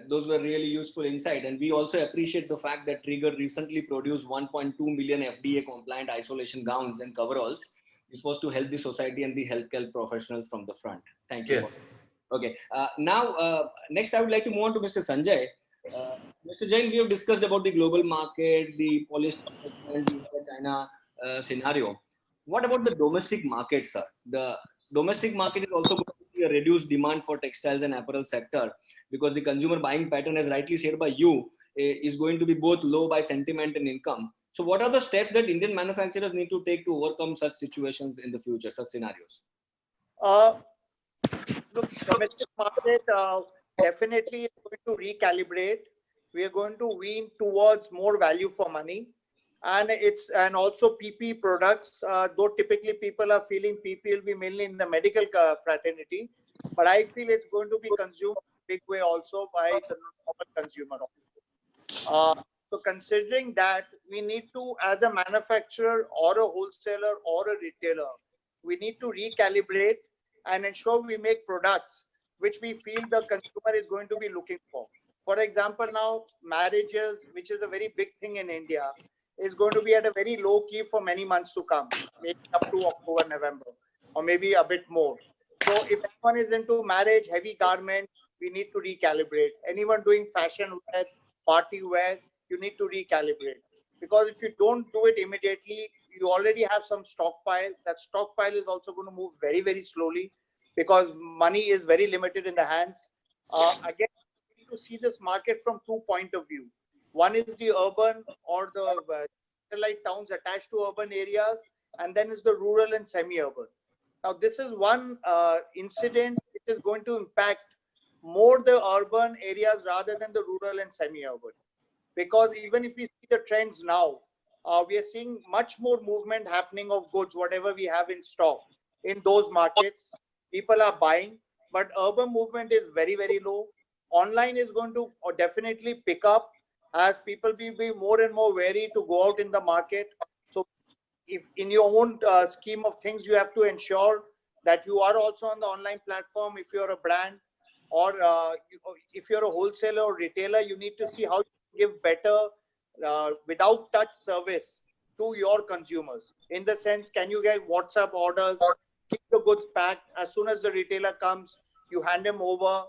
Those were really useful insight. And we also appreciate the fact that Trigger recently produced 1.2 million FDA compliant isolation gowns and coveralls. This was to help the society and the healthcare professionals from the front. Thank you. Yes. Okay. Now, next I would like to move on to Mr. Sanjay. Mr. Jain, we have discussed about the global market, the polyester segment, the China scenario. What about the domestic market, sir? The domestic market is also going to see a reduced demand for textiles and apparel sector, because the consumer buying pattern, as rightly said by you, is going to be both low by sentiment and income. So what are the steps that Indian manufacturers need to take to overcome such situations in the future, such scenarios? Look, domestic market definitely is going to recalibrate. We are going to wean towards more value for money, and also PP products. Though typically people are feeling PP will be mainly in the medical fraternity, but I feel it's going to be consumed in a big way also by the normal consumer. So considering that, we need to, as a manufacturer or a wholesaler or a retailer, we need to recalibrate and ensure we make products which we feel the consumer is going to be looking for. For example, now marriages, which is a very big thing in India, is going to be at a very low key for many months to come, maybe up to October, November, or maybe a bit more. So if anyone is into marriage, heavy garments, we need to recalibrate. Anyone doing fashion wear, party wear, you need to recalibrate. Because if you don't do it immediately, you already have some stockpile. That stockpile is also going to move very, very slowly, because money is very limited in the hands. Again, we need to see this market from 2 points of view. One is the urban or the satellite towns attached to urban areas, and then is the rural and semi-urban. Now, this is one incident which is going to impact more the urban areas rather than the rural and semi-urban. Because even if we see the trends now, we are seeing much more movement happening of goods, whatever we have in stock in those markets. People are buying, but urban movement is very, very low. Online is going to definitely pick up as people will be more and more wary to go out in the market. So if in your own scheme of things, you have to ensure that you are also on the online platform. If you're a brand, or if you're a wholesaler or retailer, you need to see how you give better without touch service to your consumers. In the sense, can you get WhatsApp orders, keep the goods packed, as soon as the retailer comes, you hand him over,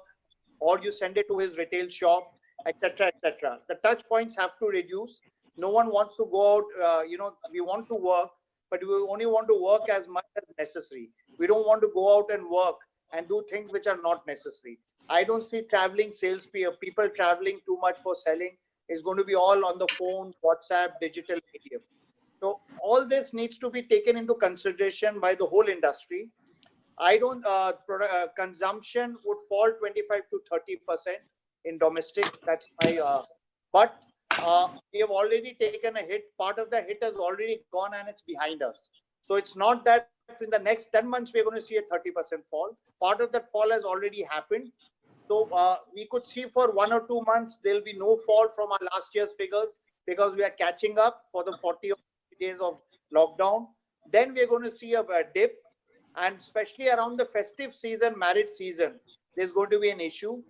or you send it to his retail shop, etc., etc. The touch points have to reduce. No one wants to go out, we want to work, but we only want to work as much as necessary. We don't want to go out and work and do things which are not necessary. I don't see traveling people traveling too much for selling. It's going to be all on the phone, WhatsApp, digital medium. So all this needs to be taken into consideration by the whole industry. I don't, consumption would fall 25 to 30% in domestic. That's my, but we have already taken a hit. Part of the hit has already gone and it's behind us. So it's not that in the next 10 months, we're going to see a 30% fall. Part of that fall has already happened. So we could see for 1 or 2 months, there'll be no fall from our last year's figures because we are catching up for the 40 days of lockdown. Then we're going to see a dip, and especially around the festive season, marriage season, there's going to be an issue.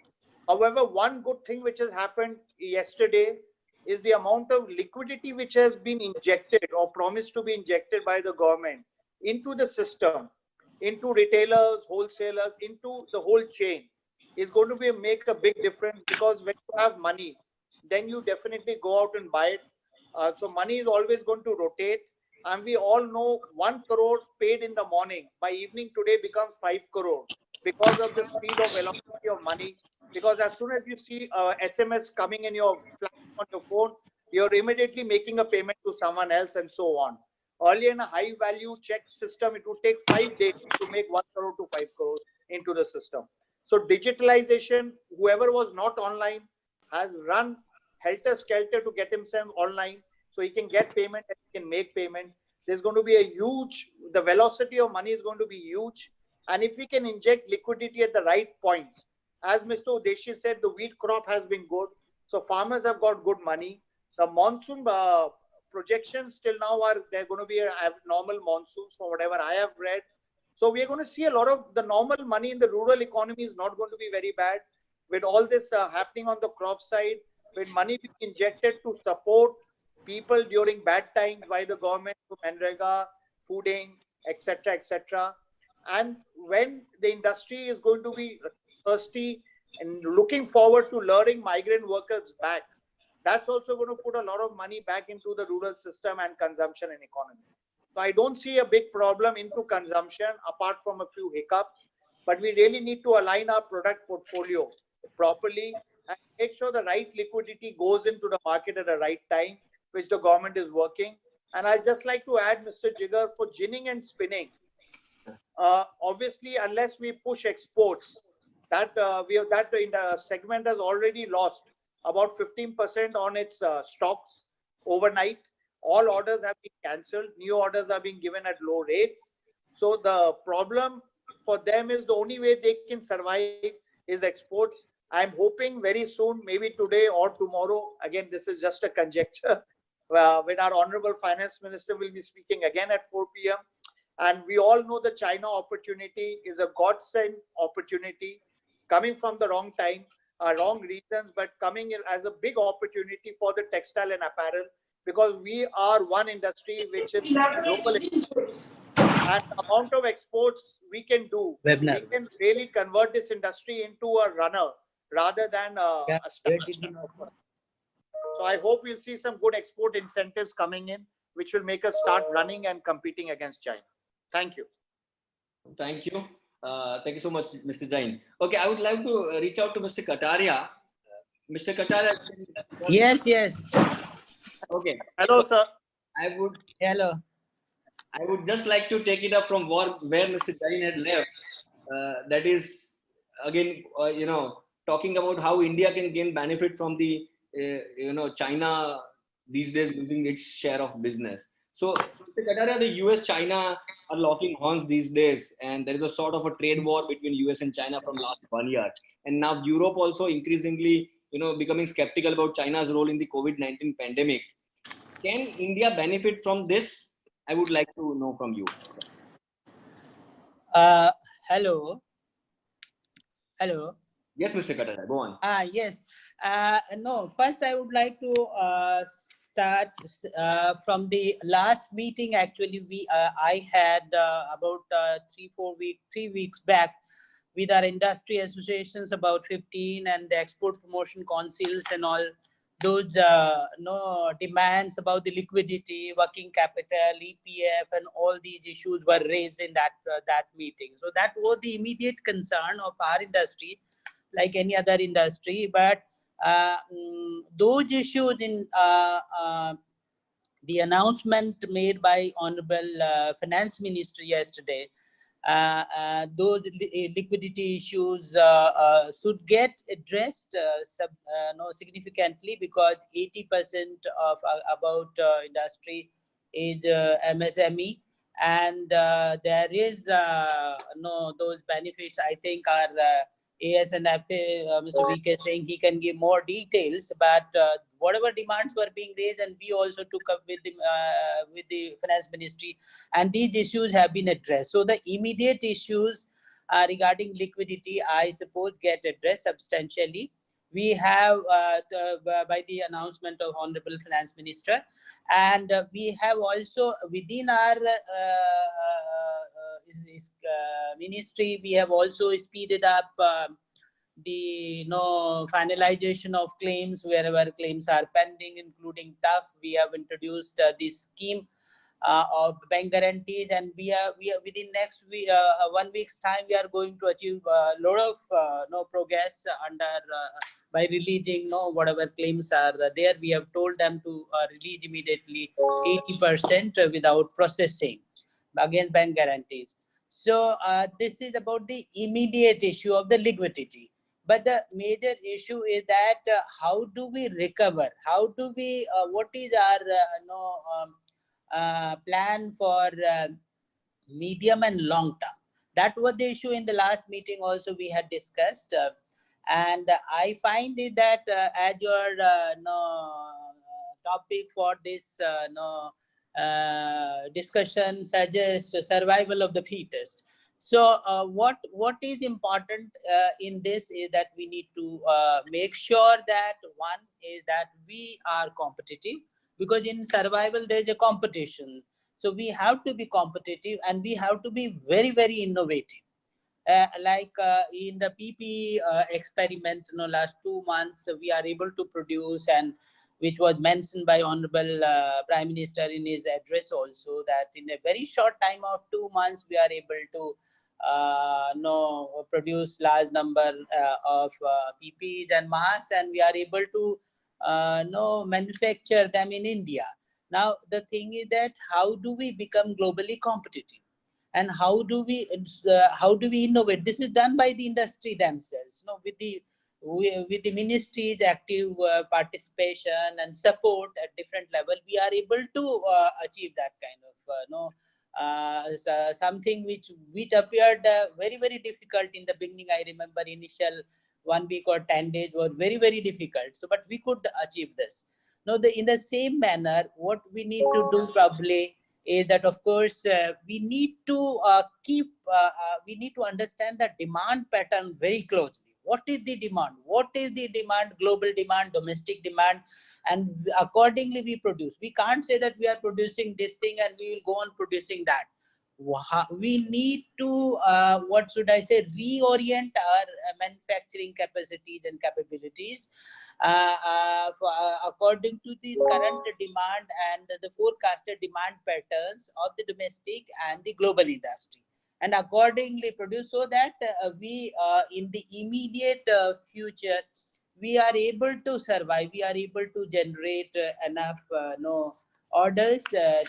However, one good thing which has happened yesterday is the amount of liquidity which has been injected or promised to be injected by the government into the system, into retailers, wholesalers, into the whole chain is going to make a big difference, because when you have money, then you definitely go out and buy it. So money is always going to rotate. And we all know 1 crore paid in the morning by evening today becomes 5 crore because of the speed of velocity of money. Because as soon as you see SMS coming in your flash on your phone, you're immediately making a payment to someone else and so on. Earlier in a high value check system, it would take 5 days to make 1 crore to 5 crore into the system. So digitalization, whoever was not online has run helter-skelter to get himself online, so he can get payment and he can make payment. There's going to be a huge, the velocity of money is going to be huge. And if we can inject liquidity at the right points, as Mr. Udeshi said, the wheat crop has been good. So farmers have got good money. The monsoon projections till now are, they're going to be a normal monsoons for whatever I have read. So we're going to see a lot of the normal money in the rural economy is not going to be very bad. With all this happening on the crop side, with money being injected to support people during bad times by the government, to Manrega, fooding, etc., etc. And when the industry is going to be thirsty and looking forward to luring migrant workers back, that's also going to put a lot of money back into the rural system and consumption and economy. So I don't see a big problem into consumption apart from a few hiccups, but we really need to align our product portfolio properly and make sure the right liquidity goes into the market at the right time, which the government is working. And I'd just like to add, Mr. Jigar, for ginning and spinning, obviously, unless we push exports, that segment has already lost about 15% on its stocks overnight. All orders have been cancelled. New orders are being given at low rates. So the problem for them is the only way they can survive is exports. I'm hoping very soon, maybe today or tomorrow, again, this is just a conjecture, when our Honorable Finance Minister will be speaking again at 4 p.m. And we all know the China opportunity is a godsend opportunity coming from the wrong time, wrong reasons, but coming in as a big opportunity for the textile and apparel, because we are one industry which is global. And the amount of exports we can do, we can really convert this industry into a runner rather than a startup. So I hope we'll see some good export incentives coming in, which will make us start running and competing against China. Thank you. Thank you. Thank you so much, Mr. Jain. Okay, I would like to reach out to Mr. Kataria. Mr. Kataria. Yes, yes. Okay. Hello, sir. Hello. I would just like to take it up from where Mr. Jain had left. That is, again, talking about how India can gain benefit from the, China these days losing its share of business. So, Mr. Kataria, the US-China are locking horns these days, and there is a sort of a trade war between US and China from last 1 year. And now Europe also increasingly, becoming skeptical about China's role in the COVID-19 pandemic. Can India benefit from this? I would like to know from you. Hello. Hello. Yes, Mr. Kataria, go on. Yes. No, first I would like to start from the last meeting. Actually, I had about 3 weeks back with our industry associations, about 15, and the export promotion councils and all. those demands about the liquidity, working capital, EPF, and all these issues were raised in that meeting. So that was the immediate concern of our industry, like any other industry. But those issues in the announcement made by Honorable Finance Minister yesterday, those liquidity issues should get addressed significantly, because 80% of about industry is MSME, and there is those benefits. I think our ASNF, Mr. VK saying he can give more details, but whatever demands were being raised, and we also took up with the finance ministry, and these issues have been addressed. So the immediate issues regarding liquidity, I suppose, get addressed substantially. We have by the announcement of Honorable Finance Minister, and we have also within our ministry, we have also speeded up the finalization of claims wherever claims are pending, including TUF. We have introduced this scheme of bank guarantees, and we are within next week, 1 week's time, we are going to achieve a lot of progress under by releasing whatever claims are there. We have told them to release immediately 80% without processing against bank guarantees. So this is about the immediate issue of the liquidity. But the major issue is that how do we recover? How do we, what is our plan for medium and long term? That was the issue in the last meeting also we had discussed. And I find it that as your topic for this discussion suggests survival of the fittest. So what is important in this is that we need to make sure that one is that we are competitive, because in survival there is a competition. So we have to be competitive, and we have to be very, very innovative. Like in the PP experiment, last 2 months, we are able to produce, and which was mentioned by Honorable Prime Minister in his address also, that in a very short time of 2 months, we are able to produce large number of PPs and masks, and we are able to manufacture them in India. Now, the thing is that how do we become globally competitive? And how do we innovate? This is done by the industry themselves, with the ministry's active participation and support at different level. We are able to achieve that kind of something which appeared very, very difficult in the beginning. I remember initial 1 week or 10 days were very, very difficult. So, but we could achieve this. Now, in the same manner, what we need to do probably is that, of course, we need to we need to understand the demand pattern very closely. What is the demand? What is the demand, global demand, domestic demand? And accordingly we produce. We can't say that we are producing this thing and we will go on producing that. We need to, what should I say, reorient our manufacturing capacities and capabilities according to the current demand and the forecasted demand patterns of the domestic and the global industry, and accordingly produce, so that we in the immediate future we are able to survive, we are able to generate enough orders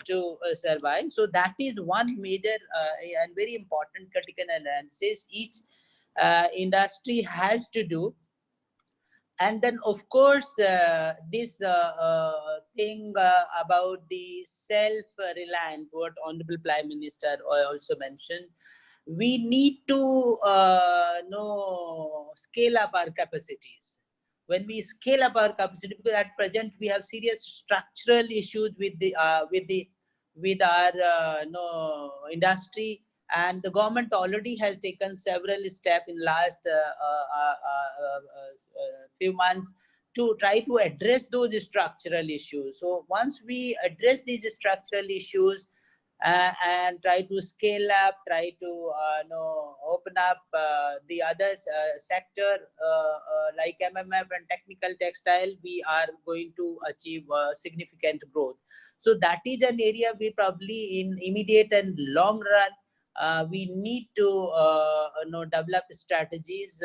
to survive. So that is one major and very important critical analysis each industry has to do. And then, of course, this thing about the self-reliant, what Honorable Prime Minister also mentioned, we need to scale up our capacities. When we scale up our capacity, because at present we have serious structural issues with our industry, and the government already has taken several steps in last few months to try to address those structural issues. So once we address these structural issues, and try to scale up, try to open up the other sector like MMF and technical textile, we are going to achieve significant growth. So that is an area we probably in immediate and long run we need to develop strategies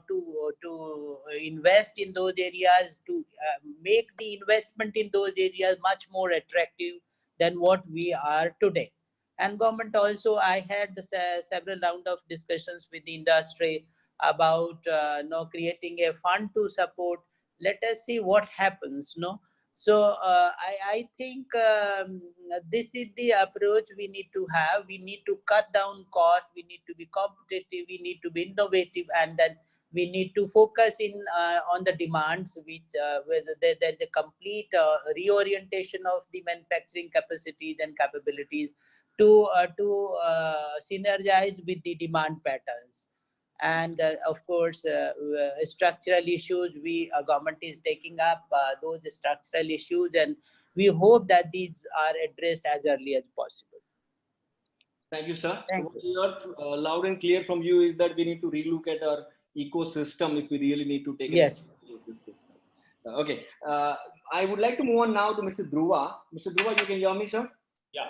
to invest in those areas, to make the investment in those areas much more attractive than what we are today. And government also, I had several round of discussions with the industry about creating a fund to support. Let us see what happens. So I think this is the approach we need to have. We need to cut down cost. We need to be competitive. We need to be innovative, and then we need to focus in on the demands, which whether there's a complete reorientation of the manufacturing capacities and capabilities to synergize with the demand patterns. And of course, structural issues, government is taking up those structural issues, and we hope that these are addressed as early as possible. Thank you, sir. Thank so what we heard loud and clear from you is that we need to relook at our ecosystem if we really need to take Yes. this system. Okay. I would like to move on now to Mr. Dhruva. Mr. Dhruva, you can hear me, sir? Yeah.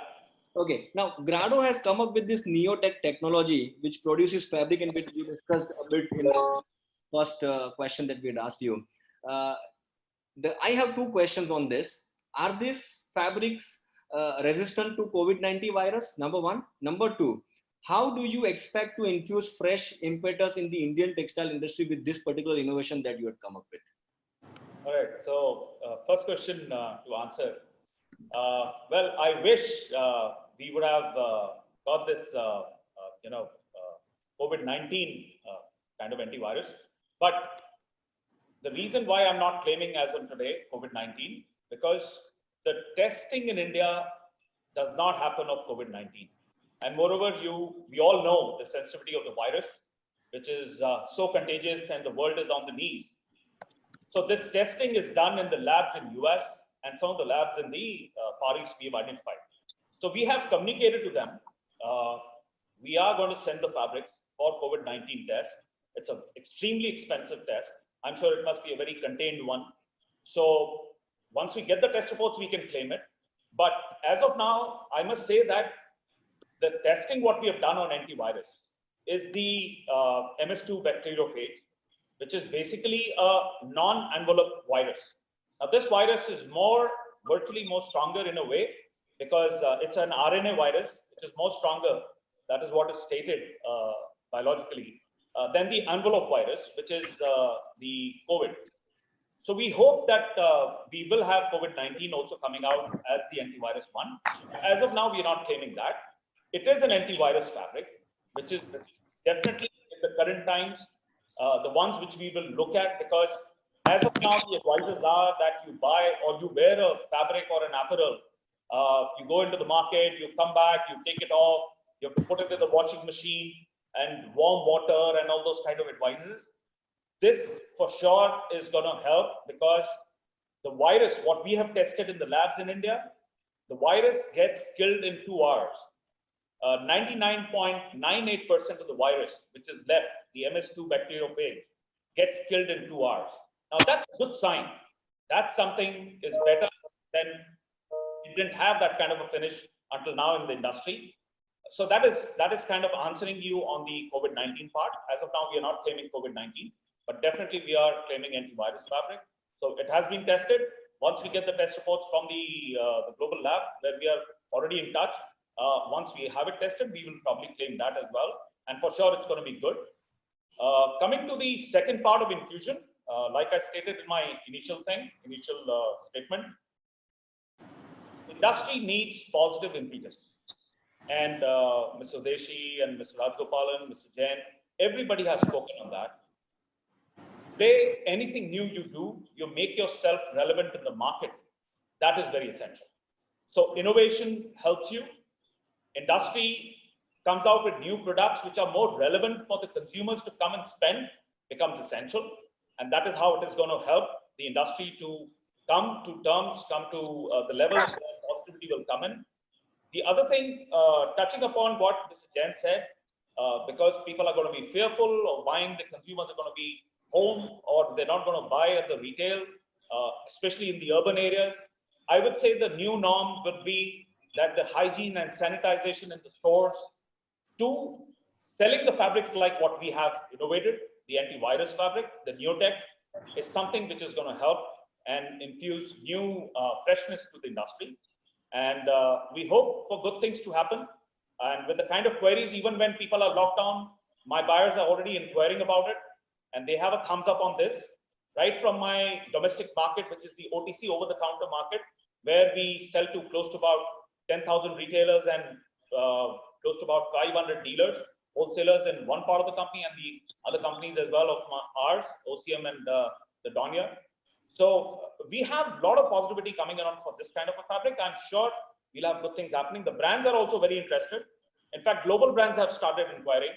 Okay. Now, Grado has come up with this neotech technology, which produces fabric, and which we discussed a bit in the first question that we had asked you. I have two questions on this. Are these fabrics resistant to COVID-19 virus? Number one. Number two, how do you expect to infuse fresh impetus in the Indian textile industry with this particular innovation that you had come up with? All right. So first question to answer. Well, I wish we would have got this, COVID-19 kind of antivirus. But the reason why I'm not claiming as of today COVID-19, because the testing in India does not happen of COVID-19. And moreover, we all know the sensitivity of the virus, which is so contagious, and the world is on the knees. So this testing is done in the labs in US and some of the labs in the Far East we have identified. So we have communicated to them. We are going to send the fabrics for COVID-19 test. It's an extremely expensive test. I'm sure it must be a very contained one. So once we get the test reports, we can claim it. But as of now, I must say that the testing what we have done on antivirus is the MS2 bacteriophage, which is basically a non-envelope virus. Now, this virus is virtually more stronger in a way, because it's an RNA virus, which is more stronger. That is what is stated biologically than the envelope virus, which is the COVID. So we hope that we will have COVID-19 also coming out as the antivirus one. As of now, we are not claiming that. It is an antivirus fabric, which is definitely in the current times, the ones which we will look at, because as of now, the advices are that you buy or you wear a fabric or an apparel, you go into the market, you come back, you take it off, you have to put it in the washing machine and warm water and all those kind of advices. This for sure is going to help, because the virus, what we have tested in the labs in India, the virus gets killed in 2 hours. 99.98% of the virus, which is left, the MS2 bacteriophage, gets killed in 2 hours. Now that's a good sign. That's something is better than it didn't have that kind of a finish until now in the industry. So that is kind of answering you on the COVID-19 part. As of now, we are not claiming COVID-19, but definitely we are claiming antivirus fabric. So it has been tested. Once we get the test reports from the global lab, where we are already in touch, once we have it tested, we will probably claim that as well. And for sure, it's going to be good. Coming to the second part of infusion, like I stated in my initial statement, industry needs positive impetus. And Mr. Deshi and Mr. Rajgopalan, Mr. Jain, everybody has spoken on that. Today, anything new you do, you make yourself relevant in the market. That is very essential. So innovation helps you. Industry comes out with new products which are more relevant for the consumers to come and spend, becomes essential. And that is how it is going to help the industry to come to terms, come to the levels where positivity will come in. The other thing, touching upon what Mr. Jain said, because people are going to be fearful of buying, the consumers are going to be home or they're not going to buy at the retail, especially in the urban areas. I would say the new norm would be that the hygiene and sanitization in the stores, to selling the fabrics like what we have innovated, the antivirus fabric, the Neotech, is something which is going to help and infuse new freshness to the industry. And we hope for good things to happen. And with the kind of queries, even when people are locked down, my buyers are already inquiring about it, and they have a thumbs up on this. Right from my domestic market, which is the OTC over-the-counter market, where we sell to close to about 10,000 retailers and close to about 500 dealers, wholesalers in one part of the company, and the other companies as well of ours, OCM and the Donia. So we have a lot of positivity coming around for this kind of a fabric. I'm sure we'll have good things happening. The brands are also very interested. In fact, global brands have started inquiring,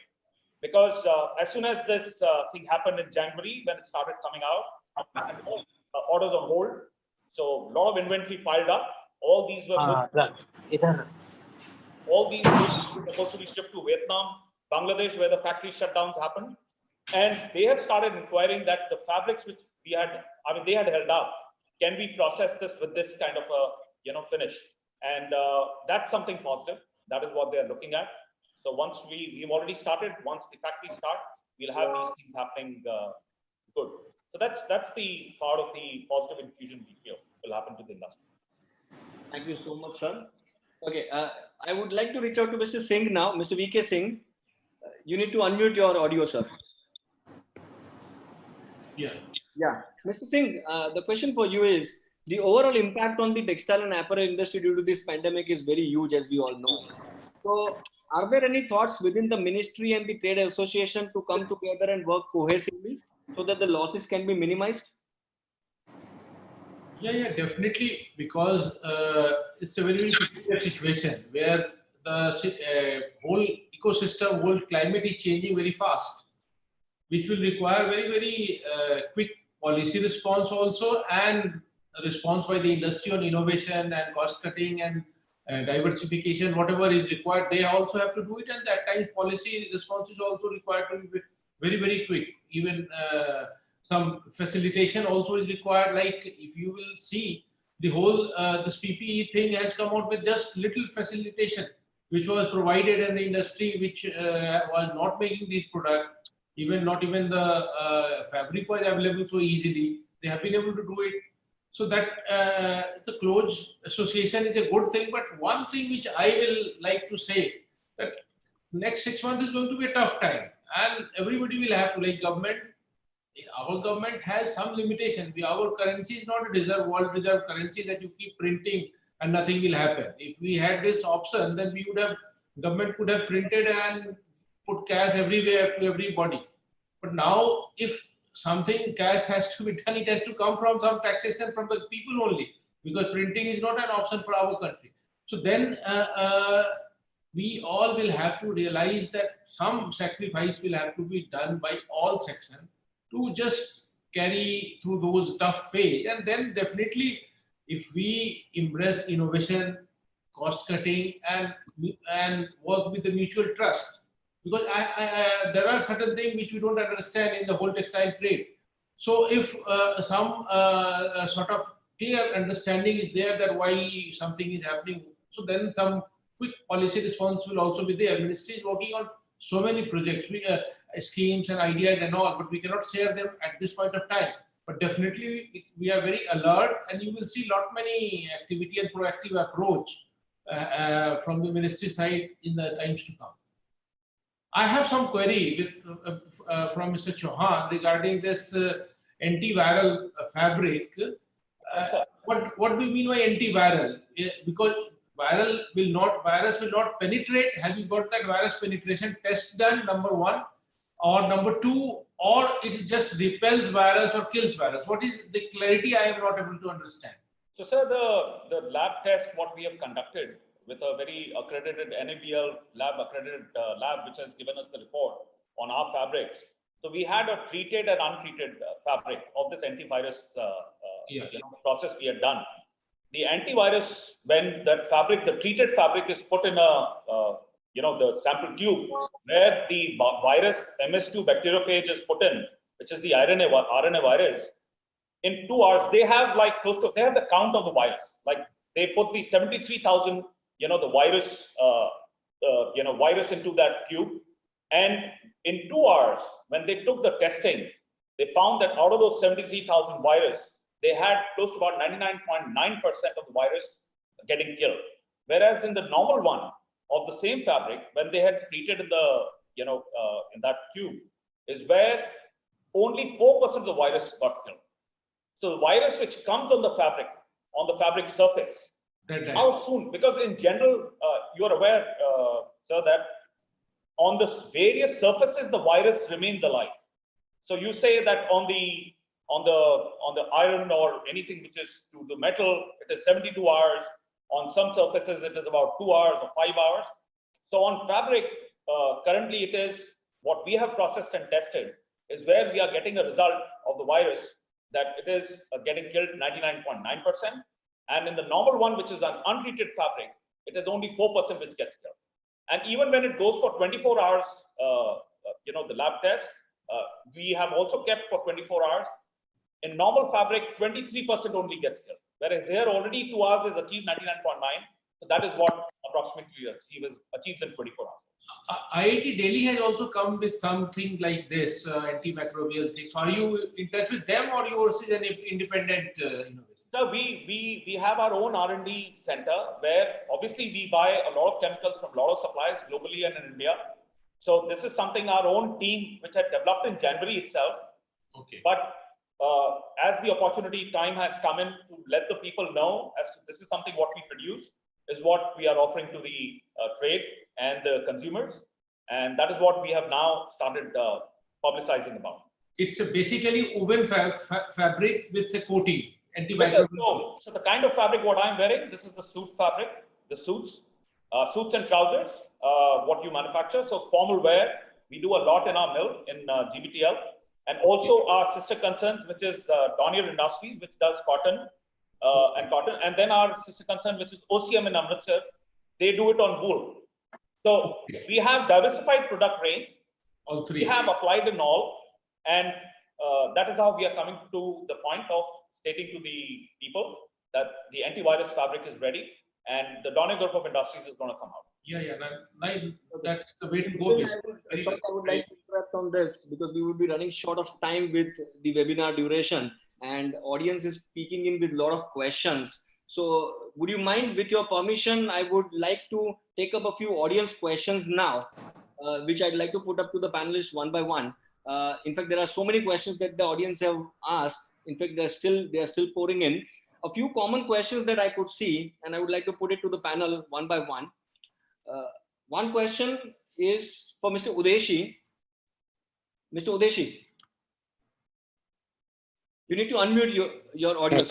because as soon as this thing happened in January, when it started coming out, and orders on hold. So a lot of inventory piled up. All these were all these were supposed to be shipped to Vietnam, Bangladesh, where the factory shutdowns happened. And they have started inquiring that the fabrics which we had, I mean, they had held up, can we process this with this kind of a, finish? And that's something positive. That is what they're looking at. So once we've already started, once the factory start, we'll have these things happening good. So that's the part of the positive infusion we feel will happen to the industry. Thank you so much, sir. Okay, I would like to reach out to Mr. Singh now. Mr. VK Singh, you need to unmute your audio, sir. Yeah. Mr. Singh, the question for you is, the overall impact on the textile and apparel industry due to this pandemic is very huge, as we all know. So are there any thoughts within the ministry and the trade association to come together and work cohesively so that the losses can be minimized? Yeah, definitely, because it's a very, very peculiar situation where the whole ecosystem, whole climate is changing very fast, which will require very, very quick policy response also, and a response by the industry on innovation and cost cutting and diversification, whatever is required. They also have to do it, and that time policy response is also required to be very, very quick. Even some facilitation also is required. Like if you will see, the whole this PPE thing has come out with just little facilitation, which was provided in the industry, which was not making these products. Not even the fabric was available so easily. They have been able to do it. So that the clothes association is a good thing. But one thing which I will like to say, that next 6 months is going to be a tough time, and everybody will have to, like government. Our government has some limitation. Our currency is not a world reserve currency that you keep printing and nothing will happen. If we had this option, then we would have, government could have printed and put cash everywhere to everybody. But now, if something cash has to be done, it has to come from some taxation from the people only, because printing is not an option for our country. So then we all will have to realize that some sacrifice will have to be done by all sections to just carry through those tough phase. And then definitely, if we embrace innovation, cost cutting, and work with the mutual trust, because there are certain things which we don't understand in the whole textile trade. So if some sort of clear understanding is there that why something is happening, so then some quick policy response will also be there. Ministry is working on so many projects, schemes and ideas and all, but we cannot share them at this point of time. But definitely we are very alert, and you will see many activity and proactive approach from the ministry side in the times to come. I have some query with from Mr. Chauhan regarding this antiviral fabric. What do you mean by antiviral? Because virus will not penetrate. Have you got that virus penetration test done? Number one, or number two, or it just repels virus or kills virus? What is the clarity? I am not able to understand. So, sir, the lab test what we have conducted with a very accredited NABL lab which has given us the report on our fabrics. So we had a treated and untreated fabric of this antivirus process we had done. the antivirus, when that fabric, the treated fabric is put in the sample tube where the virus MS2 bacteriophage is put in, which is the RNA virus, in 2 hours, they have like they have the count of the virus. Like they put the 73,000, the virus, virus into that tube. And in 2 hours, when they took the testing, they found that out of those 73,000 virus, they had close to about 99.9% of the virus getting killed. Whereas in the normal one of the same fabric, when they had treated in the, in that tube, is where only 4% of the virus got killed. So the virus which comes on the fabric surface, how soon? Because in general, you are aware, sir, that on the various surfaces, the virus remains alive. So you say that on the iron or anything which is to the metal, it is 72 hours. On some surfaces, it is about 2 hours or 5 hours. So on fabric, currently it is what we have processed and tested is where we are getting a result of the virus that it is getting killed 99.9%. And in the normal one, which is an untreated fabric, it is only 4% which gets killed. And even when it goes for 24 hours, the lab test, we have also kept for 24 hours. In normal fabric, 23% only gets killed. Whereas here already 2 hours is achieved 99.9. So that is what approximately achieves in 24 hours. IIT Delhi has also come with something like this, antimicrobial thing. So are you in touch with them or yours is an independent innovation? So we have our own R&D center where obviously we buy a lot of chemicals from a lot of suppliers globally and in India. So this is something our own team, which had developed in January itself. Okay. But as the opportunity time has come in to let the people know as to this is something what we produce, is what we are offering to the trade and the consumers. And that is what we have now started publicizing about. It's basically woven fabric with a coating. Yes, so the kind of fabric what I'm wearing, this is the suit fabric, the suits and trousers, what you manufacture. So formal wear, we do a lot in our mill in GBTL. And also our sister concerns, which is Dhruva Industries, which does cotton. And then our sister concern, which is OCM in Amritsar, they do it on wool. So we have diversified product range. All three. We have applied in all, and that is how we are coming to the point of stating to the people that the antivirus fabric is ready, and the Dhruva Group of Industries is going to come out. Yeah, that's the way to go. I would like to interrupt on this because we would be running short of time with the webinar duration, and audience is speaking in with a lot of questions. So would you mind, with your permission, I would like to take up a few audience questions now, which I'd like to put up to the panelists one by one. In fact, there are so many questions that the audience have asked. In fact, they are still pouring in. A few common questions that I could see, and I would like to put it to the panel one by one. One question is for Mr. Udeshi. Mr. Udeshi, you need to unmute your audio.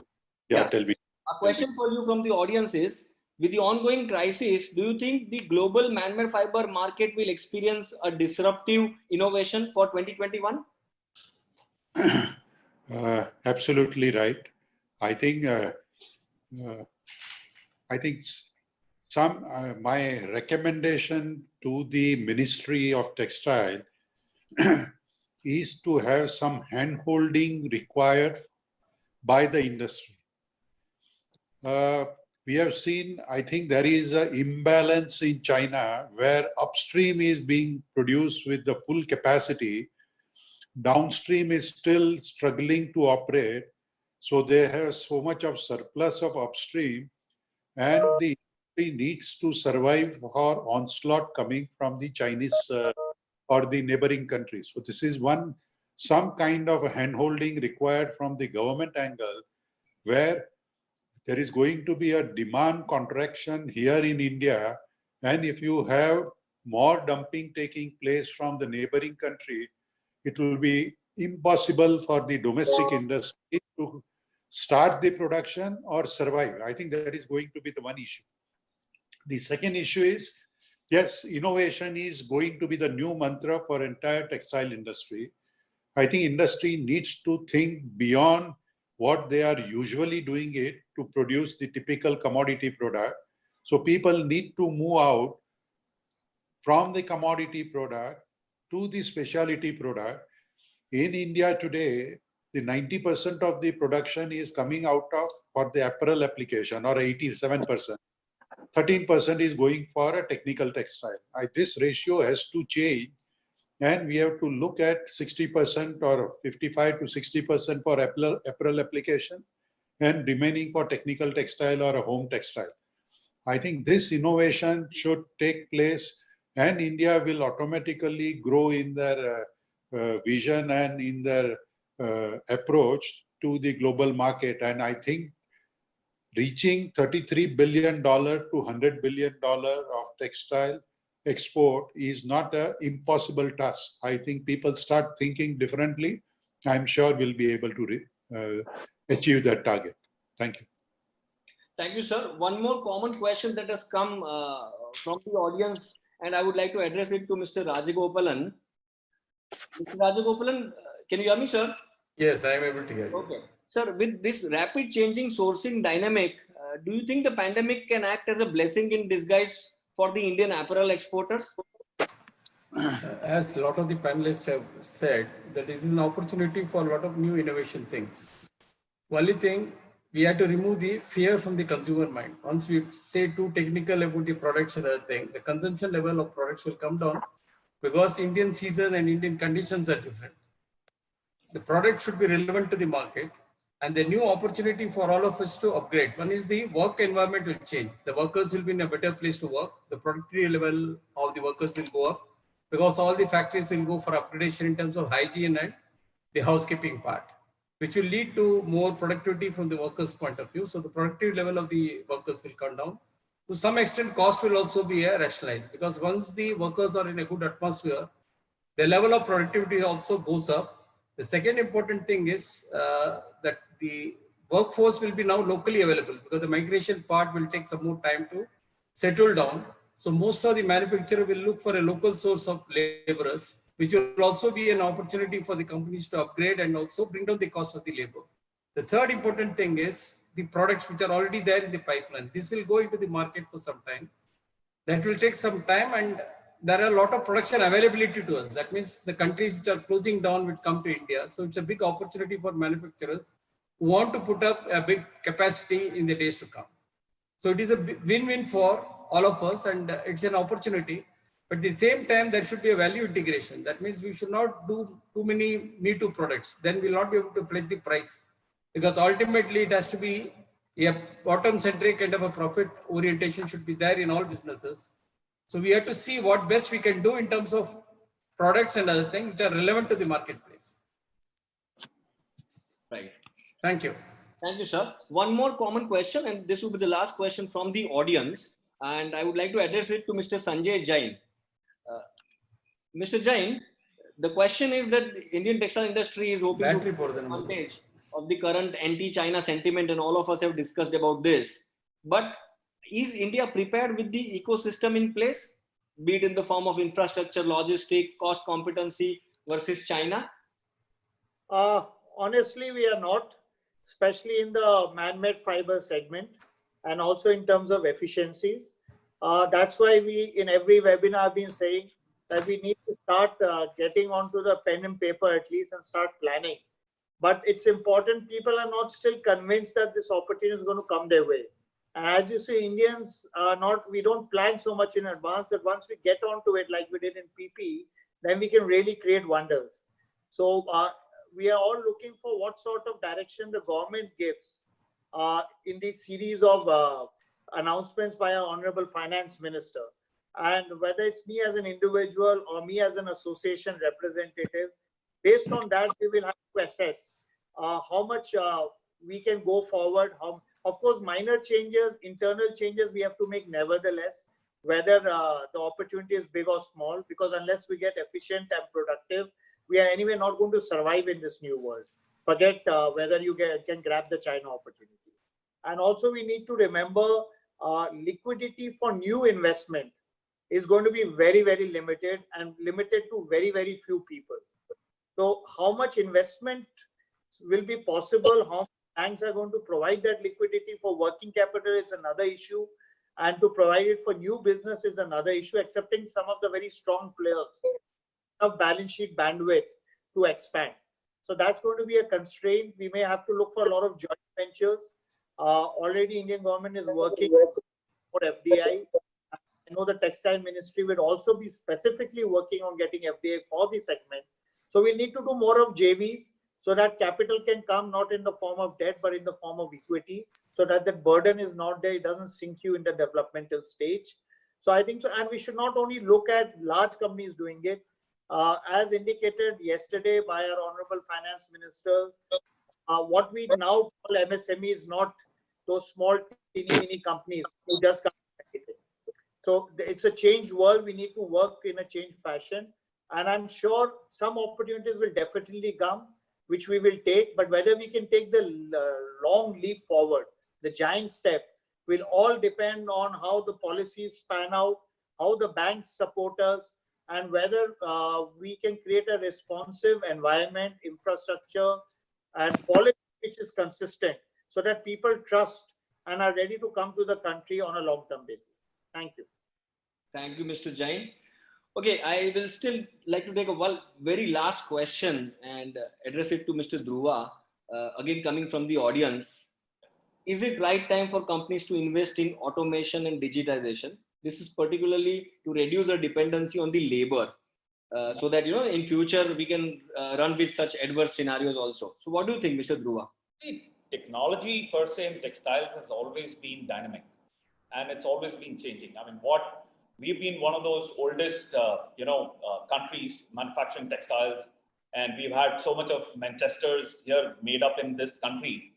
Yeah, tell me. A question for you from the audience is, with the ongoing crisis, do you think the global man-made fiber market will experience a disruptive innovation for 2021? Absolutely right. I think my recommendation to the Ministry of Textile is to have some hand-holding required by the industry. We have seen, I think there is an imbalance in China where upstream is being produced with the full capacity, downstream is still struggling to operate. So they have so much of surplus of upstream, and the industry needs to survive for onslaught coming from the Chinese or the neighboring countries. So this is some kind of a hand-holding required from the government angle, where there is going to be a demand contraction here in India. And if you have more dumping taking place from the neighboring country, it will be impossible for the domestic industry to start the production or survive. I think that is going to be the one issue. The second issue is, yes, innovation is going to be the new mantra for entire textile industry. I think industry needs to think beyond what they are usually doing it to produce the typical commodity product. So people need to move out from the commodity product to the specialty product. In India today, the 90% of the production is coming out of for the apparel application, or 87%. 13% is going for a technical textile. This ratio has to change, and we have to look at 60% or 55 to 60% for apparel application and remaining for technical textile or a home textile. I think this innovation should take place, and India will automatically grow in their vision and in their approach to the global market. And I think reaching $33 billion to $100 billion of textile export is not an impossible task. I think people start thinking differently. I'm sure we'll be able to achieve that target. Thank you. Thank you, sir. One more common question that has come from the audience, and I would like to address it to Mr. Rajagopalan. Mr. Rajagopalan, can you hear me, sir? Yes, I am able to hear you. Okay. Sir, with this rapid changing sourcing dynamic, do you think the pandemic can act as a blessing in disguise for the Indian apparel exporters? As a lot of the panelists have said, that this is an opportunity for a lot of new innovation things. Only thing, we have to remove the fear from the consumer mind. Once we say too technical about the products and other thing, the consumption level of products will come down, because Indian season and Indian conditions are different. The product should be relevant to the market, and the new opportunity for all of us to upgrade. One is the work environment will change. The workers will be in a better place to work. The productivity level of the workers will go up, because all the factories will go for upgradation in terms of hygiene and the housekeeping part, which will lead to more productivity from the workers' point of view. So the productivity level of the workers will come down. To some extent, cost will also be rationalized, because once the workers are in a good atmosphere, the level of productivity also goes up. The second important thing is that the workforce will be now locally available, because the migration part will take some more time to settle down. So most of the manufacturer will look for a local source of laborers, which will also be an opportunity for the companies to upgrade and also bring down the cost of the labor. The third important thing is the products which are already there in the pipeline. This will go into the market for some time. That will take some time, and there are a lot of production availability to us. That means the countries which are closing down will come to India. So it's a big opportunity for manufacturers who want to put up a big capacity in the days to come. So it is a win-win for all of us, and it's an opportunity. But at the same time, there should be a value integration. That means we should not do too many me-too products. Then we'll not be able to flex the price, because ultimately it has to be a bottom-centric kind of a profit orientation should be there in all businesses. So we have to see what best we can do in terms of products and other things which are relevant to the marketplace. Right. Thank you. Thank you, sir. One more common question, and this will be the last question from the audience. And I would like to address it to Mr. Sanjay Jain. Mr. Jain, the question is that the Indian textile industry is hoping to take advantage of the current anti-China sentiment, and all of us have discussed about this. But is India prepared with the ecosystem in place, be it in the form of infrastructure, logistic, cost competency versus China? Honestly, we are not, especially in the man-made fiber segment, and also in terms of efficiencies. That's why we, in every webinar, have been saying that we need to start getting onto the pen and paper at least and start planning. But it's important, people are not still convinced that this opportunity is going to come their way. And as you see, Indians are not, we don't plan so much in advance, but once we get onto it, like we did in PP, then we can really create wonders. So we are all looking for what sort of direction the government gives in the series of announcements by our Honorable Finance Minister. And whether it's me as an individual or me as an association representative, based on that, we will have to assess how much we can go forward. Of course, minor changes, internal changes we have to make nevertheless, whether the opportunity is big or small, because unless we get efficient and productive, we are anyway not going to survive in this new world. Forget whether you can grab the China opportunity. And also we need to remember liquidity for new investment is going to be very, very limited and limited to very, very few people. So how much investment will be possible, how banks are going to provide that liquidity for working capital is another issue. And to provide it for new business is another issue, excepting some of the very strong players have balance sheet bandwidth to expand. So that's going to be a constraint. We may have to look for a lot of joint ventures. Already Indian government is working for FDI. I know the Textile Ministry will also be specifically working on getting FDI for the segment. So we need to do more of JVs so that capital can come not in the form of debt, but in the form of equity, so that the burden is not there. It doesn't sink you in the developmental stage. So I think so. And we should not only look at large companies doing it, as indicated yesterday by our Honorable Finance Minister, what we now call MSME is not those small teeny companies who just can't do anything. So it's a changed world. We need to work in a changed fashion. And I'm sure some opportunities will definitely come, which we will take. But whether we can take the long leap forward, the giant step, will all depend on how the policies pan out, how the banks support us, and whether we can create a responsive environment, infrastructure, and policy which is consistent, so that people trust and are ready to come to the country on a long-term basis. Thank you. Thank you, Mr. Jain. Okay, I will still like to take a very last question and address it to Mr. Dhruva. Again, coming from the audience, is it right time for companies to invest in automation and digitization? This is particularly to reduce the dependency on the labor, so that in future we can run with such adverse scenarios also. So, what do you think, Mr. Dhruva? See, technology per se in textiles has always been dynamic, and it's always been changing. I mean, we've been one of those oldest, countries manufacturing textiles, and we've had so much of Manchesters here made up in this country.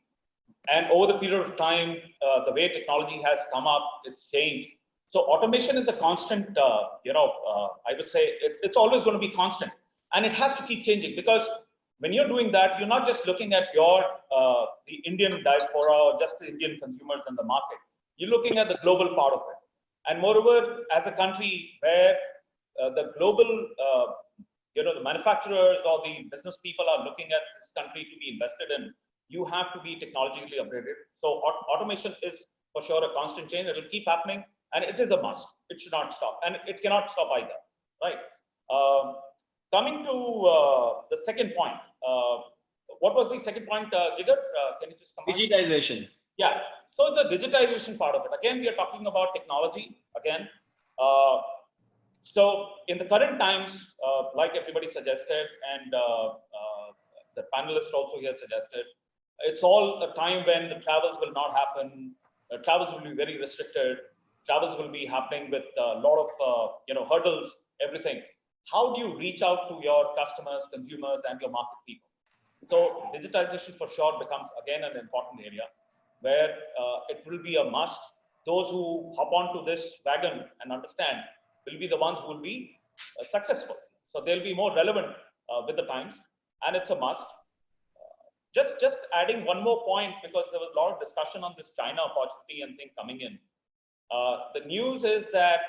And over the period of time, the way technology has come up, it's changed. So automation is a constant, I would say it's always going to be constant, and it has to keep changing, because when you're doing that, you're not just looking at the Indian diaspora or just the Indian consumers in the market. You're looking at the global part of it. And moreover, as a country where the global, the manufacturers or the business people are looking at this country to be invested in, you have to be technologically upgraded. So automation is for sure a constant change. It will keep happening, and it is a must. It should not stop, and it cannot stop either, right? Coming to the second point, what was the second point, Jigar? Can you just come on? Digitization. Yeah. So the digitization part of it, again, we are talking about technology again. So in the current times, like everybody suggested, and the panelists also here suggested, it's all a time when the travels will not happen. Travels will be very restricted. Travels will be happening with a lot of hurdles, everything. How do you reach out to your customers, consumers, and your market people? So digitization for sure becomes again an important area, where it will be a must. Those who hop onto this wagon and understand will be the ones who will be successful. So they'll be more relevant with the times, and it's a must. Just adding one more point, because there was a lot of discussion on this China opportunity and thing coming in. The news is that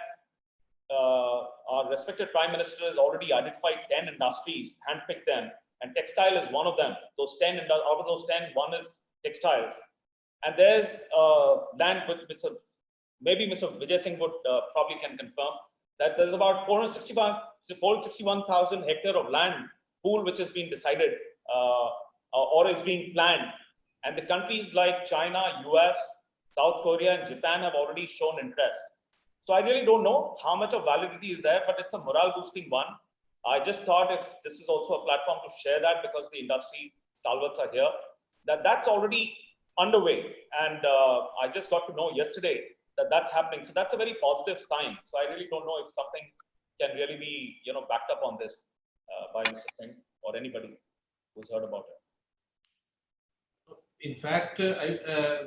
our respected Prime Minister has already identified 10 industries, handpicked them, and textile is one of them. Those 10, out of those 10, one is textiles. And there's land with maybe Mr. Vijay Singh would probably can confirm that there's about 461,000 hectares of land pool which has been decided or is being planned. And the countries like China, US, South Korea, and Japan have already shown interest. So I really don't know how much of validity is there, but it's a morale boosting one. I just thought if this is also a platform to share that, because the industry stalwarts are here, that's already underway. And I just got to know yesterday that that's happening. So that's a very positive sign. So I really don't know if something can really be, backed up on this by Mr. Singh or anybody who's heard about it. In fact,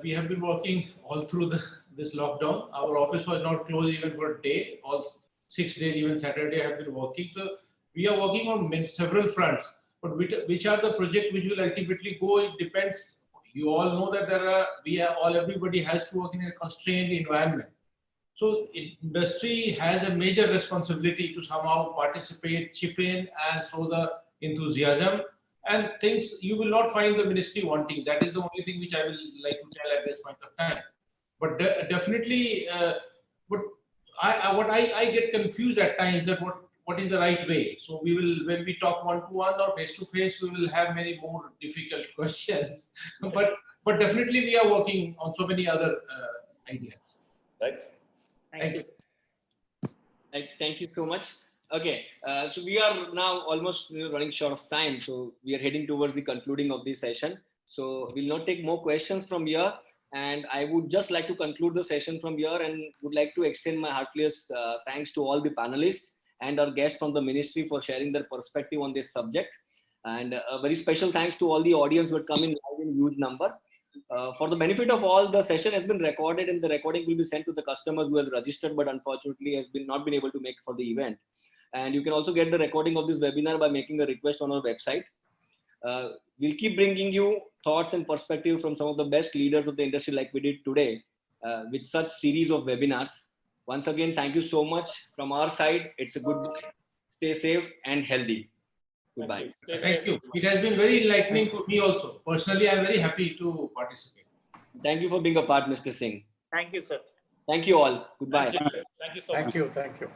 we have been working all through this lockdown. Our office was not closed even for a day. All 6 days, even Saturday, have been working. So we are working on several fronts. But which are the projects which will ultimately go? It depends. You all know that everybody has to work in a constrained environment. So industry has a major responsibility to somehow participate, chip in, and show the enthusiasm. and things you will not find the ministry wanting. That is the only thing which I will like to tell at this point of time. But definitely, but I get confused at times that what is the right way. So we will, when we talk one-to-one or face-to-face, we will have many more difficult questions. But definitely we are working on so many other ideas. Right. Thank you. Thank you so much. Okay, so we are now almost running short of time. So we are heading towards the concluding of this session. So we'll not take more questions from here. And I would just like to conclude the session from here and would like to extend my heartiest thanks to all the panelists and our guests from the ministry for sharing their perspective on this subject. And a very special thanks to all the audience who had come in live in huge number. For the benefit of all, the session has been recorded and the recording will be sent to the customers who has registered but unfortunately has not been able to make for the event. And you can also get the recording of this webinar by making a request on our website. We'll keep bringing you thoughts and perspective from some of the best leaders of the industry like we did today with such series of webinars. Once again, thank you so much from our side. It's a good day. Stay safe and healthy. Goodbye. Thank you. It has been very enlightening to me also. Personally, I'm very happy to participate. Thank you for being a part, Mr. Singh. Thank you, sir. Thank you all. Goodbye. Thank you so much. Thank you. Thank you.